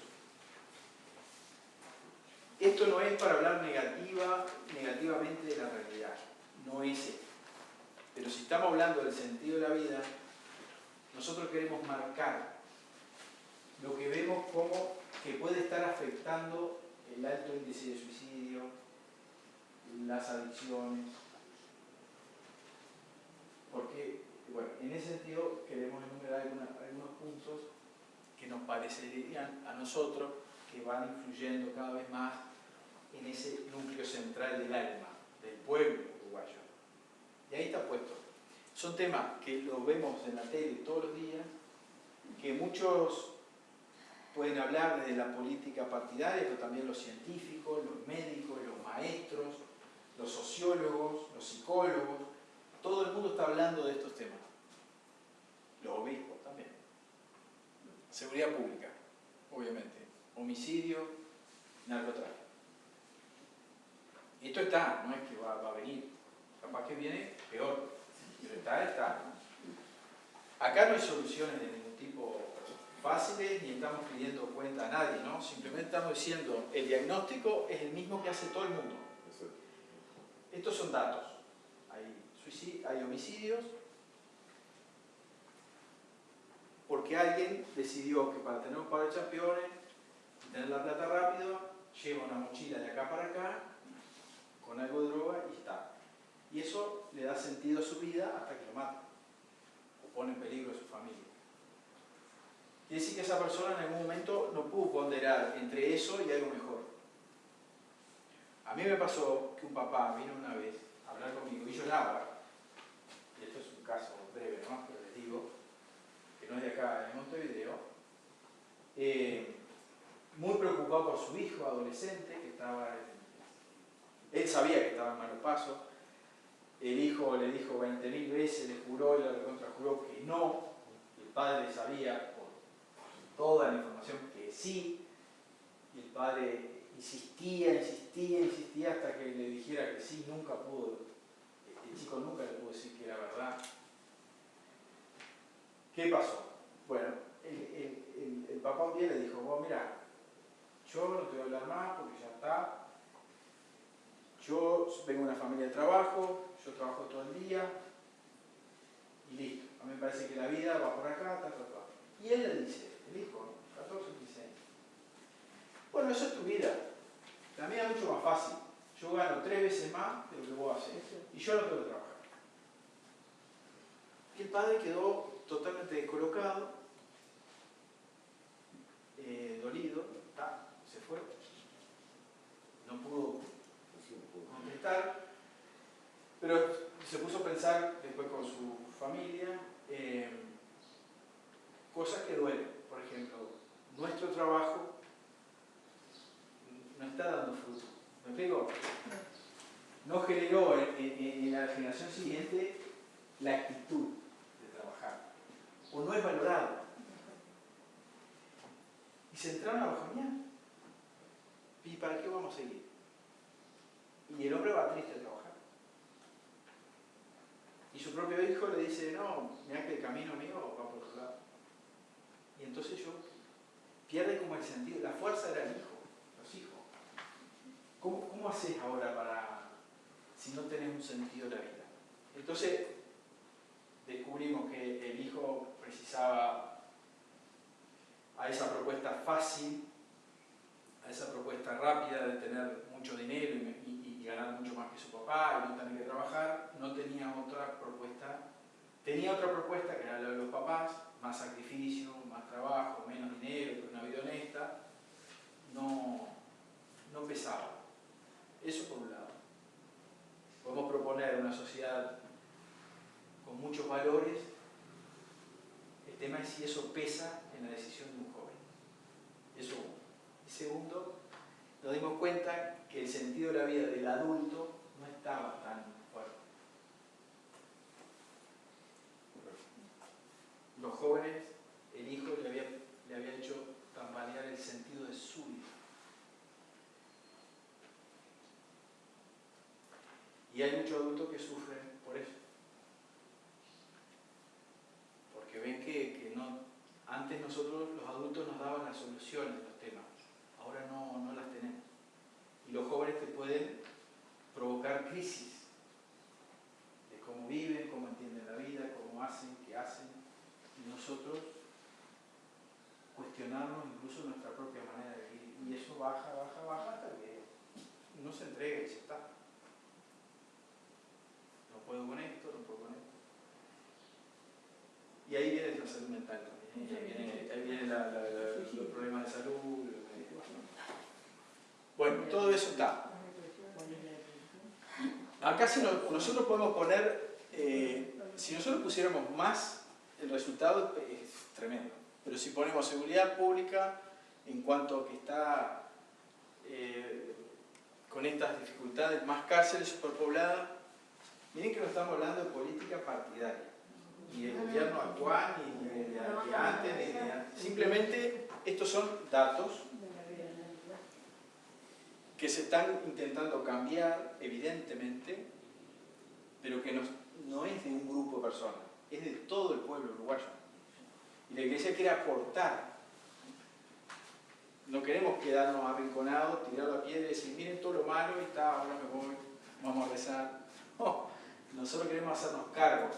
Esto no es para hablar negativamente de la realidad. No es esto. Pero si estamos hablando del sentido de la vida, nosotros queremos marcar lo que vemos como que puede estar afectando el alto índice de suicidio, las adicciones. Porque, bueno, en ese sentido queremos enumerar algunos puntos que nos parecerían a nosotros que van influyendo cada vez más en ese núcleo central del alma, del pueblo uruguayo. Y ahí está puesto. Son temas que los vemos en la tele todos los días, que muchos pueden hablar desde la política partidaria, pero también los científicos, los médicos, los maestros, los sociólogos, los psicólogos. Todo el mundo está hablando de estos temas. Los obispos también. Seguridad pública, obviamente. Homicidio, narcotráfico. Esto está, no es que va a venir. Capaz que viene peor. Pero está. Acá no hay soluciones de ningún tipo fáciles, ni estamos pidiendo cuenta a nadie, ¿no? Simplemente estamos diciendo, el diagnóstico es el mismo que hace todo el mundo. Estos son datos. Hay homicidios porque alguien decidió que para tener un par de campeones y tener la plata rápido, lleva una mochila de acá para acá con algo de droga y está. Y eso le da sentido a su vida hasta que lo mata o pone en peligro a su familia. Quiere decir que esa persona en algún momento no pudo ponderar entre eso y algo mejor. A mí me pasó que un papá vino una vez a hablar conmigo y lloraba. El su hijo adolescente, que él sabía que estaba en malos pasos. El hijo le dijo 20.000 veces, le juró y le recontrajuró que no. El padre sabía por toda la información que sí. Y el padre insistía hasta que le dijera que sí. Nunca pudo, el chico nunca le pudo decir que era verdad. ¿Qué pasó? Bueno, el papá un día le dijo, bueno, mira, yo no te voy a hablar más porque ya está. Yo vengo de una familia de trabajo, yo trabajo todo el día y listo. A mí me parece que la vida va por acá, ta. Y él le dice, el hijo, 14 o 15 años, bueno, eso es tu vida. La mía es mucho más fácil. Yo gano 3 veces más de lo que vos haces y yo no tengo que trabajar. Y el padre quedó totalmente descolocado, dolido, se fue, no pudo contestar, pero se puso a pensar después con su familia cosas que duelen. Por ejemplo, nuestro trabajo no está dando fruto. ¿Me explico? No generó en la generación siguiente la actitud de trabajar, o no es valorado. Y se entraron a bajonear. ¿Y para qué vamos a seguir? Y el hombre va triste a trabajar. Y su propio hijo le dice, no, mira que el camino mío va por otro lado. Y entonces pierde como el sentido, la fuerza era el hijo, los hijos. ¿Cómo haces ahora si no tenés un sentido de la vida? Entonces descubrimos que el hijo precisaba a esa propuesta fácil, a esa propuesta rápida de tener mucho dinero y ganar mucho más que su papá y no tener que trabajar. No tenía otra propuesta. Tenía otra propuesta que era la de los papás, más sacrificio, más trabajo, menos dinero, pero una vida honesta. No pesaba. Eso por un lado. Podemos proponer una sociedad con muchos valores. El tema es si eso pesa en la decisión de un joven. Eso uno. Y segundo, nos dimos cuenta que el sentido de la vida del adulto no estaba tan fuerte. Los jóvenes, el hijo le había hecho tambalear el sentido de su vida. Y hay muchos adultos que sufren por eso. Porque ven que no, antes nosotros los adultos nos daban las soluciones de los temas, ahora no las tenemos. Y los jóvenes te pueden provocar crisis de cómo viven, cómo entienden la vida, cómo hacen, qué hacen. Y nosotros cuestionarnos incluso nuestra propia manera de vivir. Y eso baja hasta que no se entrega y ya está. No puedo con esto, no puedo con esto. Y ahí viene la salud mental también. Ahí vienen los problemas de salud. Bueno, todo eso está. Acá si nosotros podemos poner, si nosotros pusiéramos más, el resultado es tremendo. Pero si ponemos seguridad pública, en cuanto a que está con estas dificultades, más cárceles superpobladas, miren que no estamos hablando de política partidaria, ni del gobierno actual, ni de antes, ni de antes. Simplemente estos son datos que se están intentando cambiar, evidentemente, pero que no es de un grupo de personas, es de todo el pueblo uruguayo. Y la Iglesia quiere aportar. No queremos quedarnos arrinconados, tirar la piedra y decir, miren todo lo malo y está, ahora me voy, vamos a rezar. No, nosotros queremos hacernos cargo,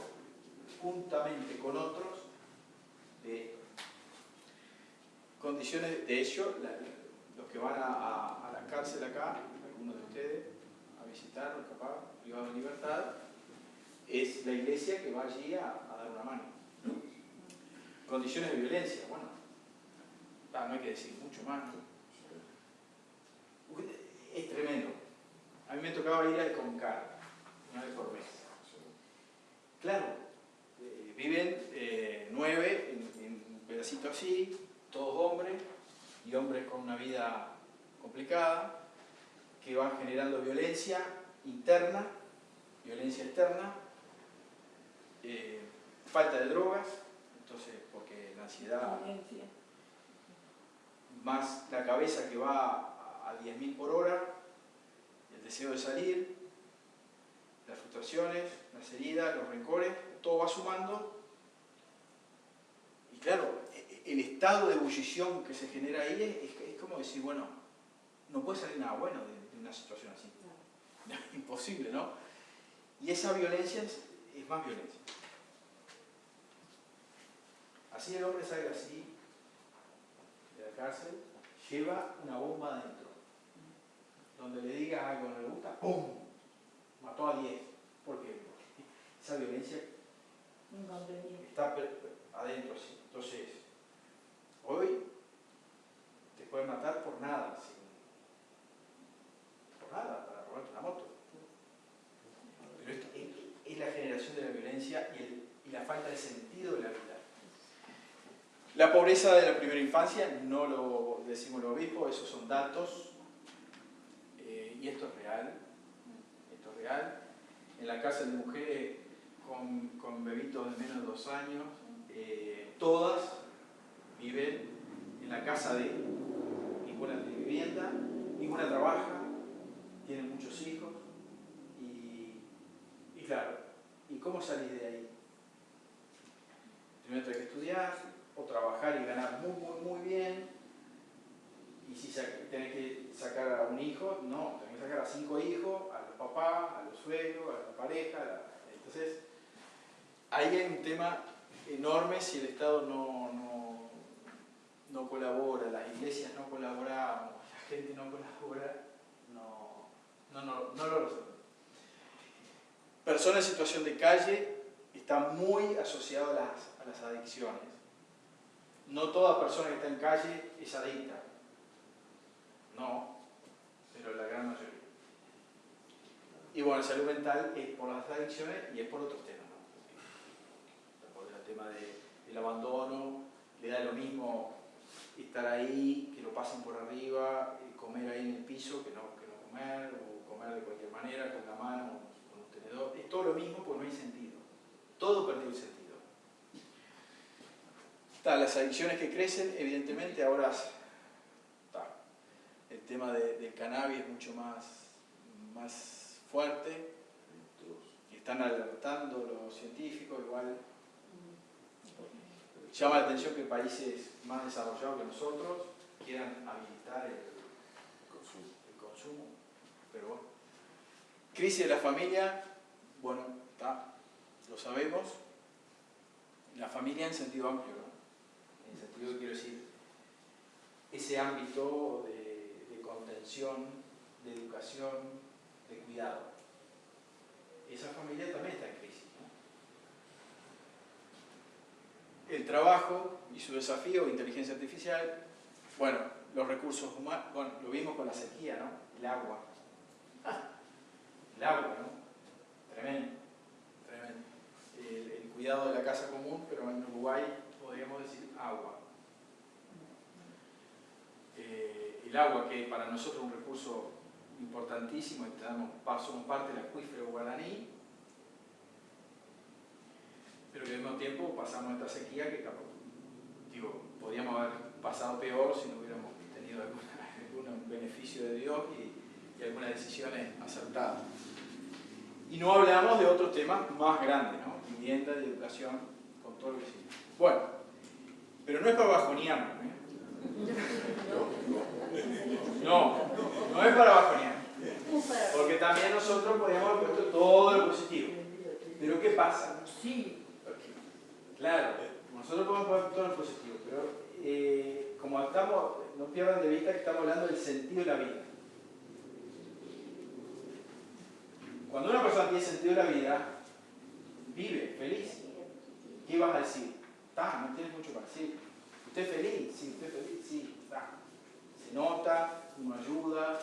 juntamente con otros, de esto. Condiciones, de hecho, los que van a la cárcel acá, algunos de ustedes, a visitarlos, capaz, privados de libertad, es la Iglesia que va allí a dar una mano. Condiciones de violencia, bueno, no hay que decir mucho más, ¿no? Es tremendo. A mí me tocaba ir al Concar, una vez por mes. Claro, viven 9 en un pedacito así, todos hombres, y hombres con una vida complicada, que van generando violencia interna, violencia externa, falta de drogas, entonces porque la ansiedad, más la cabeza que va a 10.000 por hora, el deseo de salir, las frustraciones, las heridas, los rencores, todo va sumando. Y claro, el estado de ebullición que se genera ahí es como decir, bueno, no puede salir nada bueno de una situación así. Imposible, ¿no? Y esa violencia es más violencia. Así el hombre sale así de la cárcel, lleva una bomba adentro. Donde le digas algo que no le gusta, ¡pum! Mató a 10. ¿Por qué? Porque esa violencia está adentro así. Entonces, hoy te pueden matar por nada, ¿sí? Por nada, para robarte una moto. Pero esto es la generación de la violencia y la falta de sentido de la vida. La pobreza de la primera infancia, no lo decimos los obispos, esos son datos, y esto es real. Esto es real. En la cárcel de mujeres con bebitos de menos de 2 años, todas viven en la casa de ninguna tiene vivienda, ninguna trabaja, tienen muchos hijos, y claro, ¿y cómo salís de ahí? Primero tenés que estudiar, o trabajar y ganar muy bien, y si tenés que sacar a un hijo, no, tenés que sacar a 5 hijos, a los papás, a los suegros, a la pareja, entonces ahí hay un tema enorme si el Estado no colabora, las iglesias no colaboramos, la gente no colabora, no lo resuelve. Personas en situación de calle está muy asociado a las adicciones. No toda persona que está en calle es adicta. No, pero la gran mayoría. Y bueno, salud mental es por las adicciones y es por otros temas, ¿no? Por el tema del abandono, le da lo mismo estar ahí, que lo pasen por arriba, comer ahí en el piso, que no comer, o comer de cualquier manera, con la mano, con un tenedor. Es todo lo mismo porque no hay sentido. Todo perdió el sentido. Las adicciones que crecen, evidentemente, ahora el tema del cannabis es mucho más fuerte, y están alertando los científicos, igual llama la atención que países más desarrollados que nosotros quieran habilitar el consumo, pero bueno. Crisis de la familia, bueno, lo sabemos, la familia en sentido amplio, ¿no? En sentido, quiero decir, ese ámbito de contención, de educación, de cuidado. Esa familia también está en crisis, ¿no? El trabajo y su desafío, inteligencia artificial, bueno, los recursos humanos, bueno, lo vimos con la sequía, ¿no? El agua. El agua, ¿no? Tremendo, tremendo. El cuidado de la casa común, pero en Uruguay podríamos decir agua. El agua, que para nosotros es un recurso importantísimo, somos parte del acuífero guaraní, pero que al mismo tiempo pasamos esta sequía que podríamos haber pasado peor si no hubiéramos tenido algún beneficio de Dios y algunas decisiones acertadas. Y no hablamos de otros temas más grandes, ¿no? Vivienda y educación, con todo lo que sí. Bueno, pero no es para bajonearnos, ¿eh? No es para bajonear. Porque también nosotros podríamos haber puesto todo lo positivo. Pero ¿qué pasa? Claro, nosotros podemos poner todo lo positivo, pero como no pierdan de vista que estamos hablando del sentido de la vida. Cuando una persona tiene sentido de la vida, vive feliz. ¿Qué vas a decir? No tienes mucho para decir. ¿Usted es feliz? Sí, usted es feliz, sí, está. Se nota, uno ayuda,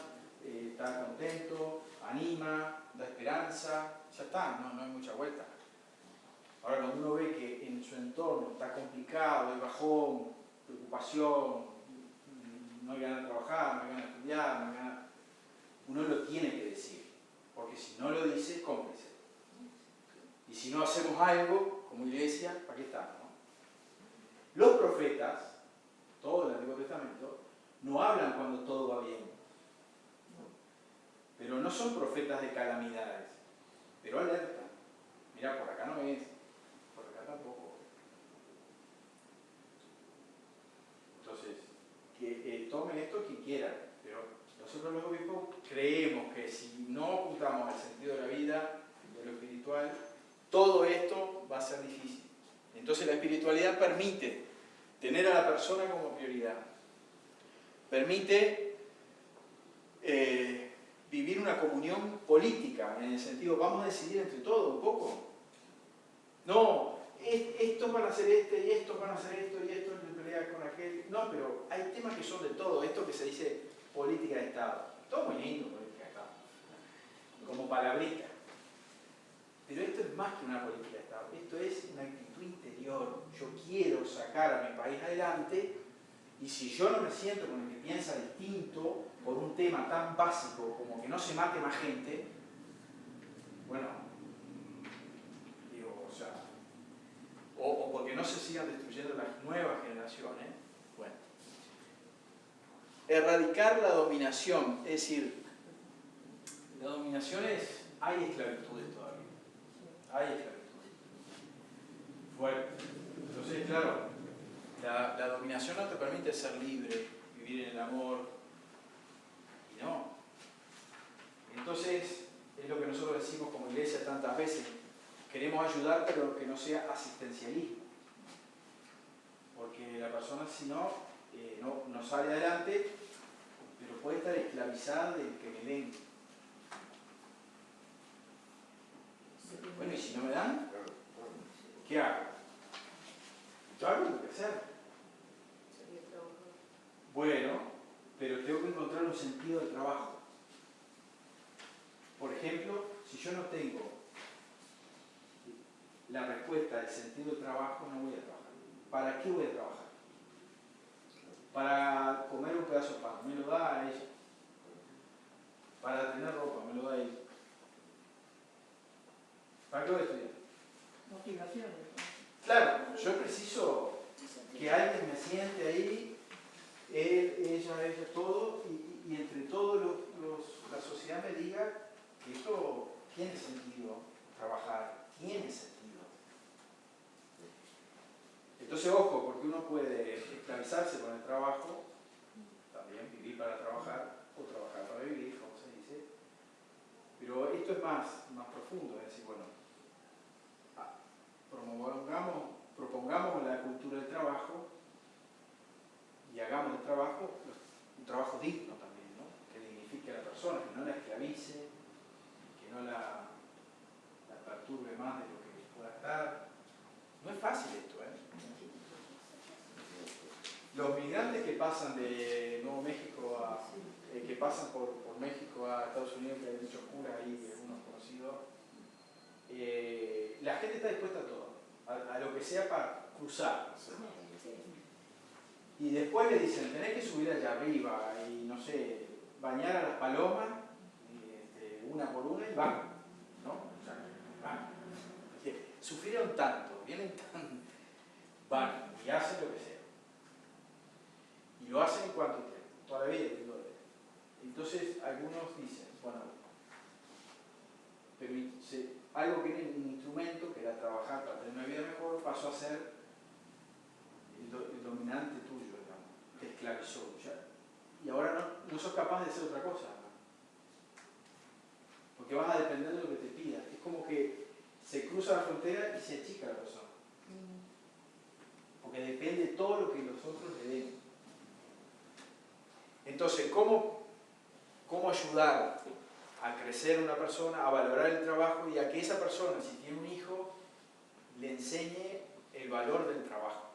está contento, anima, da esperanza, ya está, no hay mucha vuelta. Ahora, cuando uno ve que en su entorno está complicado, hay bajón, preocupación, no hay ganas de trabajar, no hay ganas de estudiar, no hay ganas... Uno lo tiene que decir, porque si no lo dice, es cómplice. Y si no hacemos algo, como iglesia, ¿para qué estamos? ¿No? Los profetas, todo el Antiguo Testamento, no hablan cuando todo va bien. Pero no son profetas de calamidades, pero alertan. Mira, por acá no es, por acá tampoco. Entonces, que tomen esto quien quiera, pero nosotros los obispos creemos que si no ocultamos el sentido de la vida, de lo espiritual, todo esto va a ser difícil. Entonces la espiritualidad permite tener a la persona como prioridad. Permite vivir una comunión política, en el sentido, vamos a decidir entre todos un poco. No, estos van a hacer este, y estos van a hacer esto, y esto en pelea con aquel. No, pero hay temas que son de todo, esto que se dice política de Estado. Todo muy lindo, política de Estado, como palabrita. Pero esto es más que una política de Estado, esto es una actitud interior. Yo quiero sacar a mi país adelante, y si yo no me siento con el que piensa distinto por un tema tan básico como que no se mate más gente, bueno, digo, o sea, o porque no se sigan destruyendo las nuevas generaciones, bueno. Erradicar la dominación, es decir, la dominación es, hay esclavitudes todavía, hay esclavitudes. Bueno, entonces, claro, la dominación no te permite ser libre, vivir en el amor, y no. Entonces, es lo que nosotros decimos como iglesia tantas veces, queremos ayudar, pero que no sea asistencialismo. Porque la persona, si no, no sale adelante, pero puede estar esclavizada del que me den. Bueno, y si no me dan, ¿qué hago? Yo hago lo que hacer. Bueno, pero tengo que encontrar un sentido de trabajo. Por ejemplo, si yo no tengo la respuesta del sentido de trabajo, no voy a trabajar. ¿Para qué voy a trabajar? Para comer un pedazo de pan, me lo da a ella. Para tener ropa, me lo da a ella. ¿Para qué voy a estudiar? Motivaciones. Claro, yo preciso que alguien me siente ahí, él, ella, todo, y entre todos la sociedad me diga que esto tiene sentido, trabajar, tiene sentido. Entonces, ojo, porque uno puede esclavizarse con el trabajo, también vivir para trabajar, o trabajar para vivir, como se dice, pero esto es más profundo, es decir, bueno, propongamos la cultura del trabajo y hagamos el trabajo un trabajo digno también, ¿no? Que dignifique a la persona, que no la esclavice, que no la perturbe más de lo que pueda estar. No es fácil esto, ¿eh? Los migrantes que pasan de Nuevo México que pasan por México a Estados Unidos, que hay muchos curas ahí, algunos conocidos, la gente está dispuesta a todo, a lo que sea para cruzar. Y después le dicen, tenés que subir allá arriba y, no sé, bañar a las palomas, una por una, y van, ¿no? O sea, van. Sufrieron tanto, vienen tan... van y hacen lo que sea. Y lo hacen en cuanto tiempo, toda la vida. Entonces, algunos dicen, bueno, pero algo que era un instrumento, que era trabajar para tener una vida mejor, pasó a ser el dominante tuyo, digamos, te esclavizó. Y ahora no sos capaz de hacer otra cosa. Porque vas a depender de lo que te pidan. Es como que se cruza la frontera y se achica la persona. Porque depende de todo lo que los otros le den. Entonces, ¿cómo ayudar a crecer a una persona, a valorar el trabajo y a que esa persona, si tiene un hijo, le enseñe el valor del trabajo?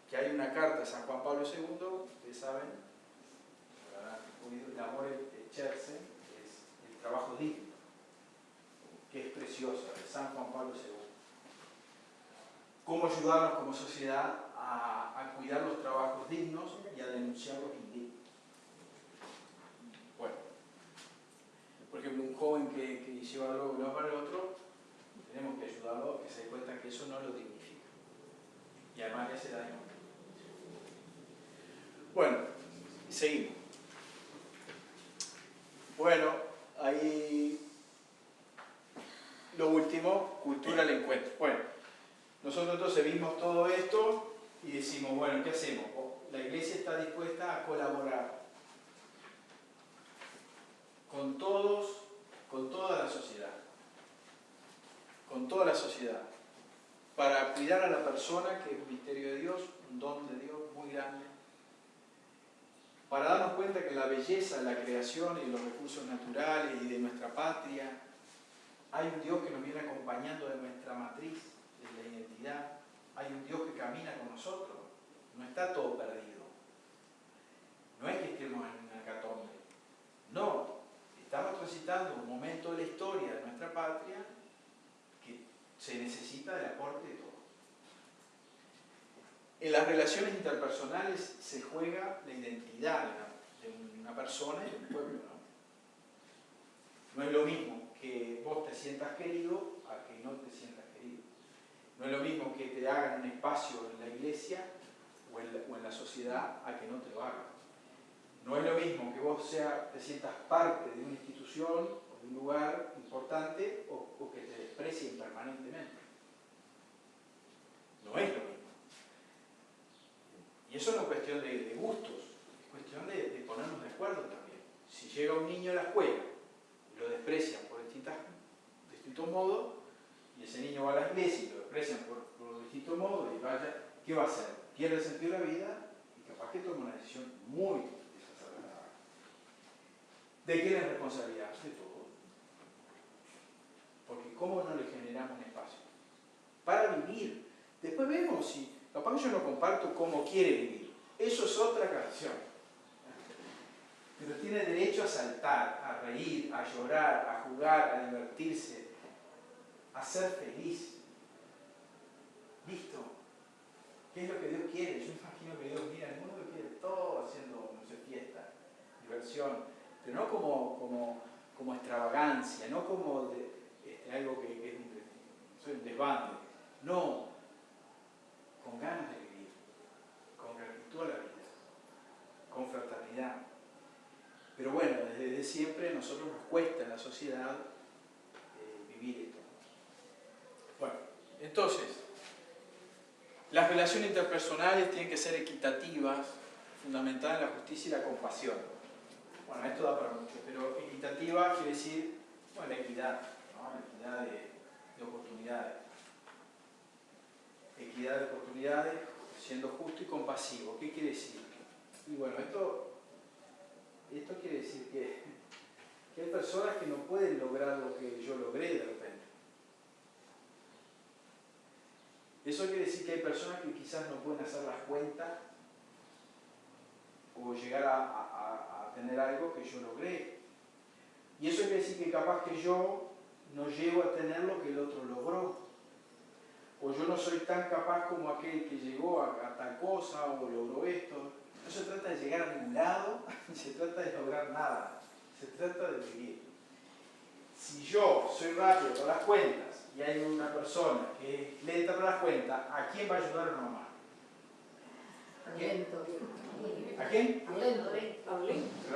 Que hay una carta de San Juan Pablo II, ustedes saben, el amor echarse, que es el trabajo digno, que es preciosa, de San Juan Pablo II. ¿Cómo ayudarnos como sociedad a cuidar los trabajos dignos y a denunciar los indignos? ejemplo, un joven que lleva algo de un lado para el otro, tenemos que ayudarlo a que se dé cuenta que eso no lo dignifica. Y además le hace daño. Bueno, seguimos. Bueno, ahí lo último, cultura del encuentro. Bueno, nosotros entonces vimos todo esto y decimos, bueno, ¿qué hacemos? La iglesia está dispuesta a colaborar con todos, con toda la sociedad. Con toda la sociedad. Para cuidar a la persona, que es un misterio de Dios, un don de Dios muy grande. Para darnos cuenta que la belleza de la creación y los recursos naturales y de nuestra patria, hay un Dios que nos viene acompañando de nuestra matriz, de la identidad. Hay un Dios que camina con nosotros. No está todo perdido. No es que estemos en una hecatombe. No. Estamos transitando un momento de la historia de nuestra patria que se necesita del aporte de todos. En las relaciones interpersonales se juega la identidad de una persona y de un pueblo, ¿no? No es lo mismo que vos te sientas querido a que no te sientas querido. No es lo mismo que te hagan un espacio en la iglesia o en la sociedad a que no te lo hagan. No es lo mismo que vos te sientas parte de una institución o de un lugar importante o que te desprecien permanentemente. No es lo mismo. Y eso no es cuestión de gustos, es cuestión de ponernos de acuerdo también. Si llega un niño a la escuela y lo desprecian por distintos modos, y ese niño va a la iglesia y lo desprecian por distintos modos, y ¿qué va a hacer? Pierde el sentido de la vida y capaz que toma una decisión muy desagradable. ¿De quién es responsabilidad? De todos. Porque ¿cómo no le generamos un espacio? Para vivir. Después vemos si, capaz que yo no comparto cómo quiere vivir. Eso es otra canción. Pero tiene derecho a saltar, a reír, a llorar, a jugar, a divertirse, a ser feliz. ¿Listo? ¿Qué es lo que Dios quiere? Yo imagino que Dios mira el mundo y quiere todo haciendo, no sé, fiesta, diversión, pero no como extravagancia, no como algo que es un desbande. No, con ganas de vivir, con gratitud a la vida, con fraternidad. Pero bueno, desde siempre a nosotros nos cuesta en la sociedad vivir esto. Bueno, entonces, las relaciones interpersonales tienen que ser equitativas, fundamentadas en la justicia y la compasión. Bueno, esto da para mucho, pero equitativa quiere decir, bueno, la equidad, ¿no? La equidad de oportunidades. Equidad de oportunidades, siendo justo y compasivo. ¿Qué quiere decir? Y bueno, esto quiere decir que hay personas que no pueden lograr lo que yo logré de repente. Eso quiere decir que hay personas que quizás no pueden hacer las cuentas o llegar a tener algo que yo logré. Y eso quiere decir que capaz que yo no llego a tener lo que el otro logró. O yo no soy tan capaz como aquel que llegó a tal cosa o logró esto. No se trata de llegar a ningún lado, ni se trata de lograr nada. Se trata de vivir. Si yo soy rápido para las cuentas y hay una persona que es lenta para las cuentas, ¿a quién va a ayudar a una mamá? ¿A quién? ¿A quién? Pero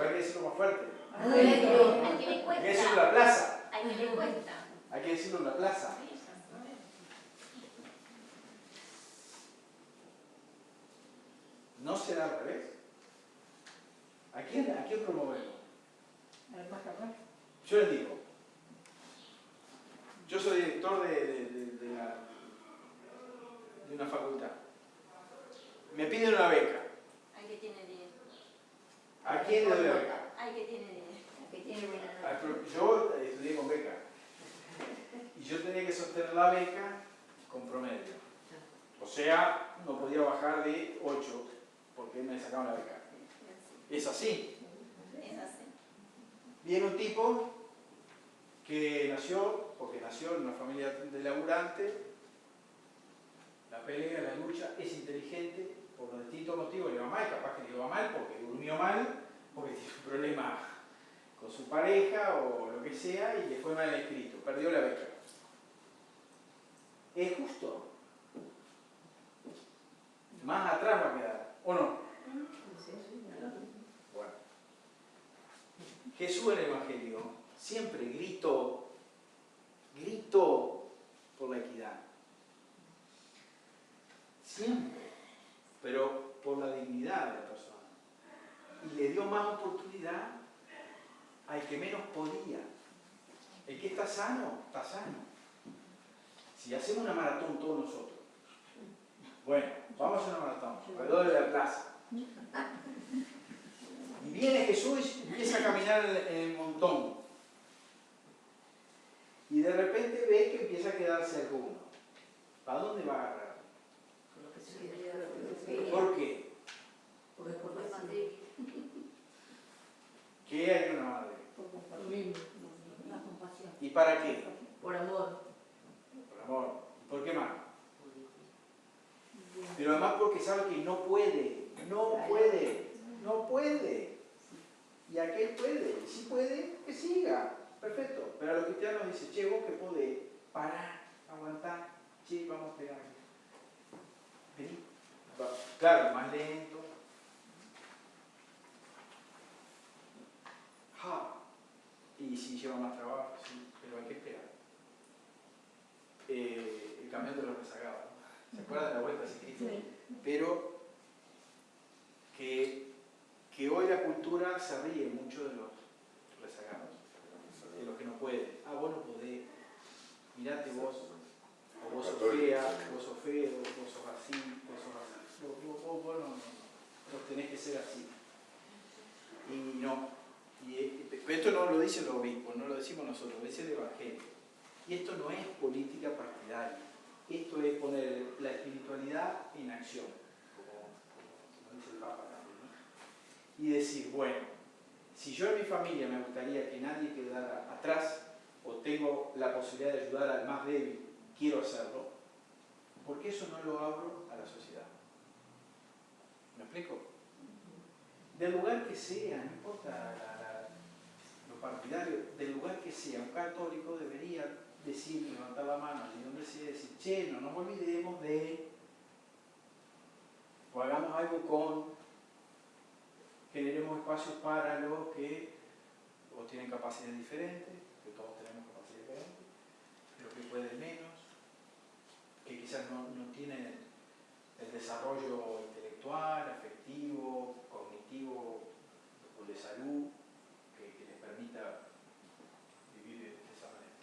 hay que decirlo más fuerte. Hay que decirlo en la plaza. Hay que decirlo en la plaza. ¿No será al revés? ¿A quién promovemos? Yo les digo, yo soy director de una facultad. Me piden una beca. Hay que tiene dinero. ¿A quién le doy la beca? Hay que tiene dinero. Que tiene buena nota. Yo estudié con beca. Y yo tenía que sostener la beca con promedio. O sea, no podía bajar de 8 porque me sacaban la beca. Es así. Es así. Viene un tipo que porque nació en una familia de laburante, la pelea, la lucha, es inteligente, por los distintos motivos le va mal, capaz que le va mal porque durmió mal, porque tiene un problema con su pareja o lo que sea y le fue mal escrito, perdió la beca. ¿Es justo? Más atrás va a quedar, ¿o no? Bueno. Jesús en el Evangelio siempre gritó por la equidad. Siempre. Pero por la dignidad de la persona. Y le dio más oportunidad al que menos podía. El que está sano, está sano. Si hacemos una maratón todos nosotros, bueno, vamos a hacer una maratón, alrededor de la plaza. Y viene Jesús y empieza a caminar en el montón. Y de repente ve que empieza a quedarse alguno. ¿Para dónde va a agarrar? ¿Por qué? Porque es por la ¿Qué hay una madre? lo mismo, la compasión. ¿Y para qué? Por amor. Por amor. ¿Por qué más? Pero además porque sabe que no puede. Y aquel puede. Si puede, que siga. Perfecto. Pero a los cristianos dice, che, vos que podés parar, aguantar. Che, vamos a pegar. Vení. Claro, más lento. Y si lleva más trabajo, sí, pero hay que esperar. El camión de los rezagados, ¿no? ¿Se acuerdan de la vuelta ciclista? Sí. Pero que hoy la cultura se ríe mucho de los rezagados, de los que no pueden. Vos no podés, mirate vos, o vos sos fea, vos sos feo, vos sos así, vos sos así. Vos no tenés que ser así. Y no. Pero esto no lo dicen los obispos, no lo decimos nosotros, lo dice el Evangelio. Y esto no es política partidaria, esto es poner la espiritualidad en acción, como dice el Papa también, ¿no? Y decir, bueno, si yo en mi familia me gustaría que nadie quedara atrás, o tengo la posibilidad de ayudar al más débil, quiero hacerlo, ¿por qué eso no lo abro a la sociedad? ¿Me explico? Del lugar que sea, no importa lo partidario, del lugar que sea, un católico debería decir, levantar la mano allí donde sea, decir, che, no nos olvidemos de, o hagamos algo con, generemos espacios para los que o tienen capacidades diferentes, que todos tenemos capacidades diferentes, pero que pueden menos, que quizás no tienen el desarrollo intelectual, afectivo, cognitivo o de salud que les permita vivir de esa manera.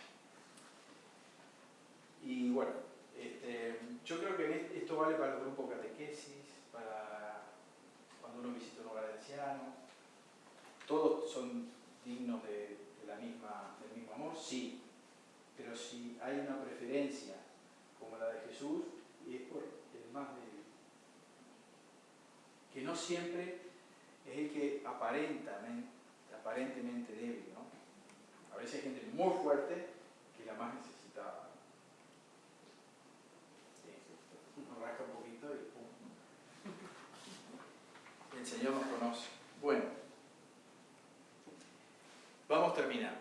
Y bueno, yo creo que esto vale para los grupos catequesis, para cuando uno visita un hogar de ancianos. Todos son dignos del mismo amor, sí, pero si hay una preferencia como la de Jesús, y es por el más débil, que no siempre es el que aparentemente débil, ¿no? A veces hay gente muy fuerte que la más necesita. Uno rasca un poquito y pum. El Señor nos conoce. Bueno, vamos terminando.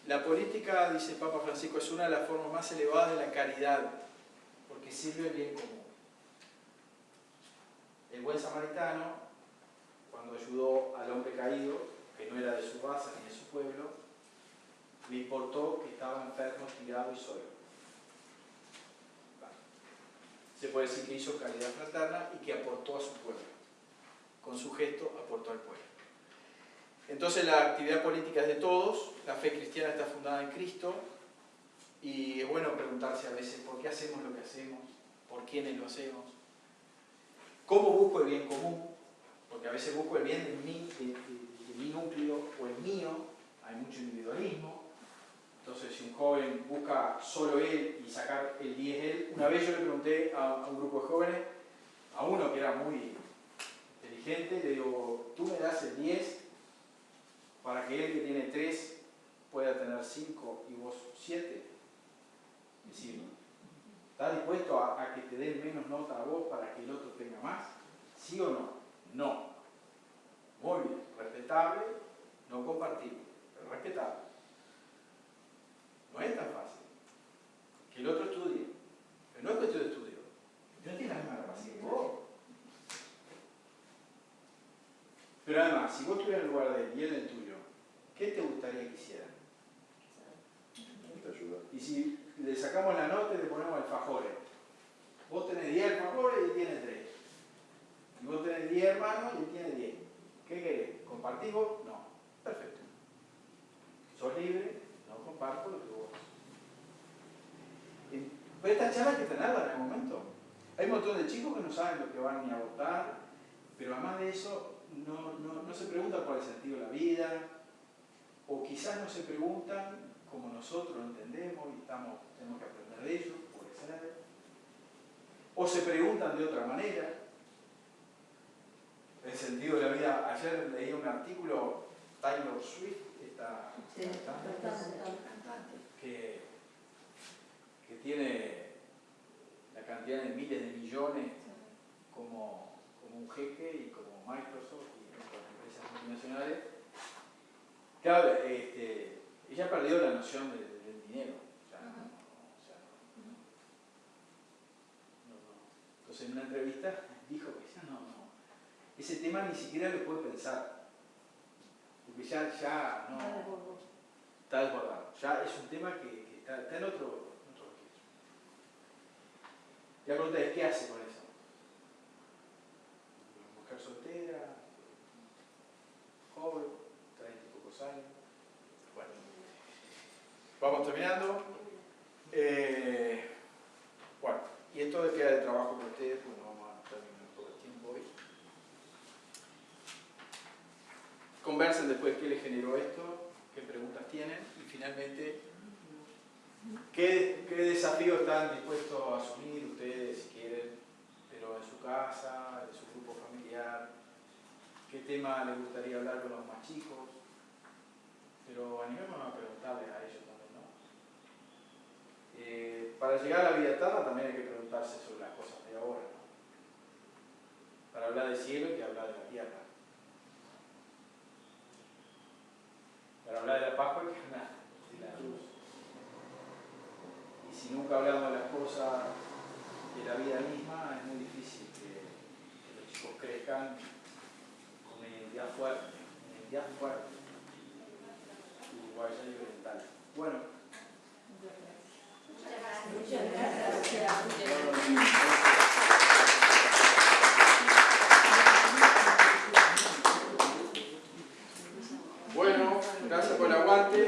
La política, dice el Papa Francisco, es una de las formas más elevadas de la caridad, porque sirve el bien común. El buen samaritano, cuando ayudó al hombre caído, que no era de su raza ni de su pueblo, le importó que estaba enfermo, tirado y solo. Vale. Se puede decir que hizo caridad fraterna y que aportó a su pueblo. Con su gesto aportó al pueblo. Entonces la actividad política es de todos, la fe cristiana está fundada en Cristo, y es bueno preguntarse a veces por qué hacemos lo que hacemos, por quiénes lo hacemos, cómo busco el bien común, porque a veces busco el bien de mi núcleo o el mío, hay mucho individualismo. Entonces si un joven busca solo él y sacar el 10 él, una vez yo le pregunté a un grupo de jóvenes, a uno que era muy inteligente, le digo, tú me das el 10 para que él que tiene 3 pueda tener 5 y vos 7. Es decir, ¿estás dispuesto a que te den menos nota a vos para que el otro tenga más? ¿Sí o no? No. Muy bien, respetable, no compartimos, pero respetamos. No es tan fácil. Que el otro estudie, pero no es cuestión de estudio. No tiene la misma capacidad que vos. Pero además, si vos estuvieras en el lugar de él y él en el tuyo, ¿qué te gustaría que hiciera? Te ayuda. Y si le sacamos la nota y le ponemos alfajores, vos tenés 10 alfajores y él tiene 3. Y vos tenés 10 hermanos y él tiene 10. ¿Qué querés? ¿Compartís vos? No. Perfecto. Sos libre, no comparto lo que vos. Pero esta charla hay que tenerla en el momento. Hay un montón de chicos que no saben lo que van ni a votar, pero además de eso no se preguntan por el sentido de la vida, o quizás no se preguntan como nosotros lo entendemos y tenemos que aprender de ellos, puede ser. O se preguntan de otra manera. El sentido de la vida. Ayer leí un artículo, Taylor Swift, esta cantante, que tiene la cantidad de miles de millones como un jeque y como Microsoft y otras empresas multinacionales. Claro, ella perdió la noción del dinero. Entonces en una entrevista dijo que ese tema ni siquiera lo puede pensar. Porque ya no está desbordado. Ya es un tema que está en otro registro. Y la pregunta es, ¿qué hace con eso? Mujer soltera, joven, 30 y pocos años. Bueno, vamos terminando. Bueno, y esto queda de trabajo con ustedes, pues no vamos a terminar todo el tiempo hoy. Conversen después qué les generó esto, qué preguntas tienen y finalmente qué desafíos están dispuestos a asumir ustedes si quieren, pero en su casa, en su grupo familiar, qué tema les gustaría hablar con los más chicos, pero animémonos a preguntarles a ellos también, ¿no? Para llegar a la vida eterna también hay que preguntarse sobre las cosas de ahora, ¿no? Para hablar del cielo hay que hablar de la tierra. Para hablar de la Pascua hay que hablar de la luz. Y si nunca hablamos de las cosas de la vida misma, es muy difícil que los chicos crezcan con una identidad fuerte, uruguaya y oriental. Bueno. Muchas gracias. Bueno, gracias por el aguante.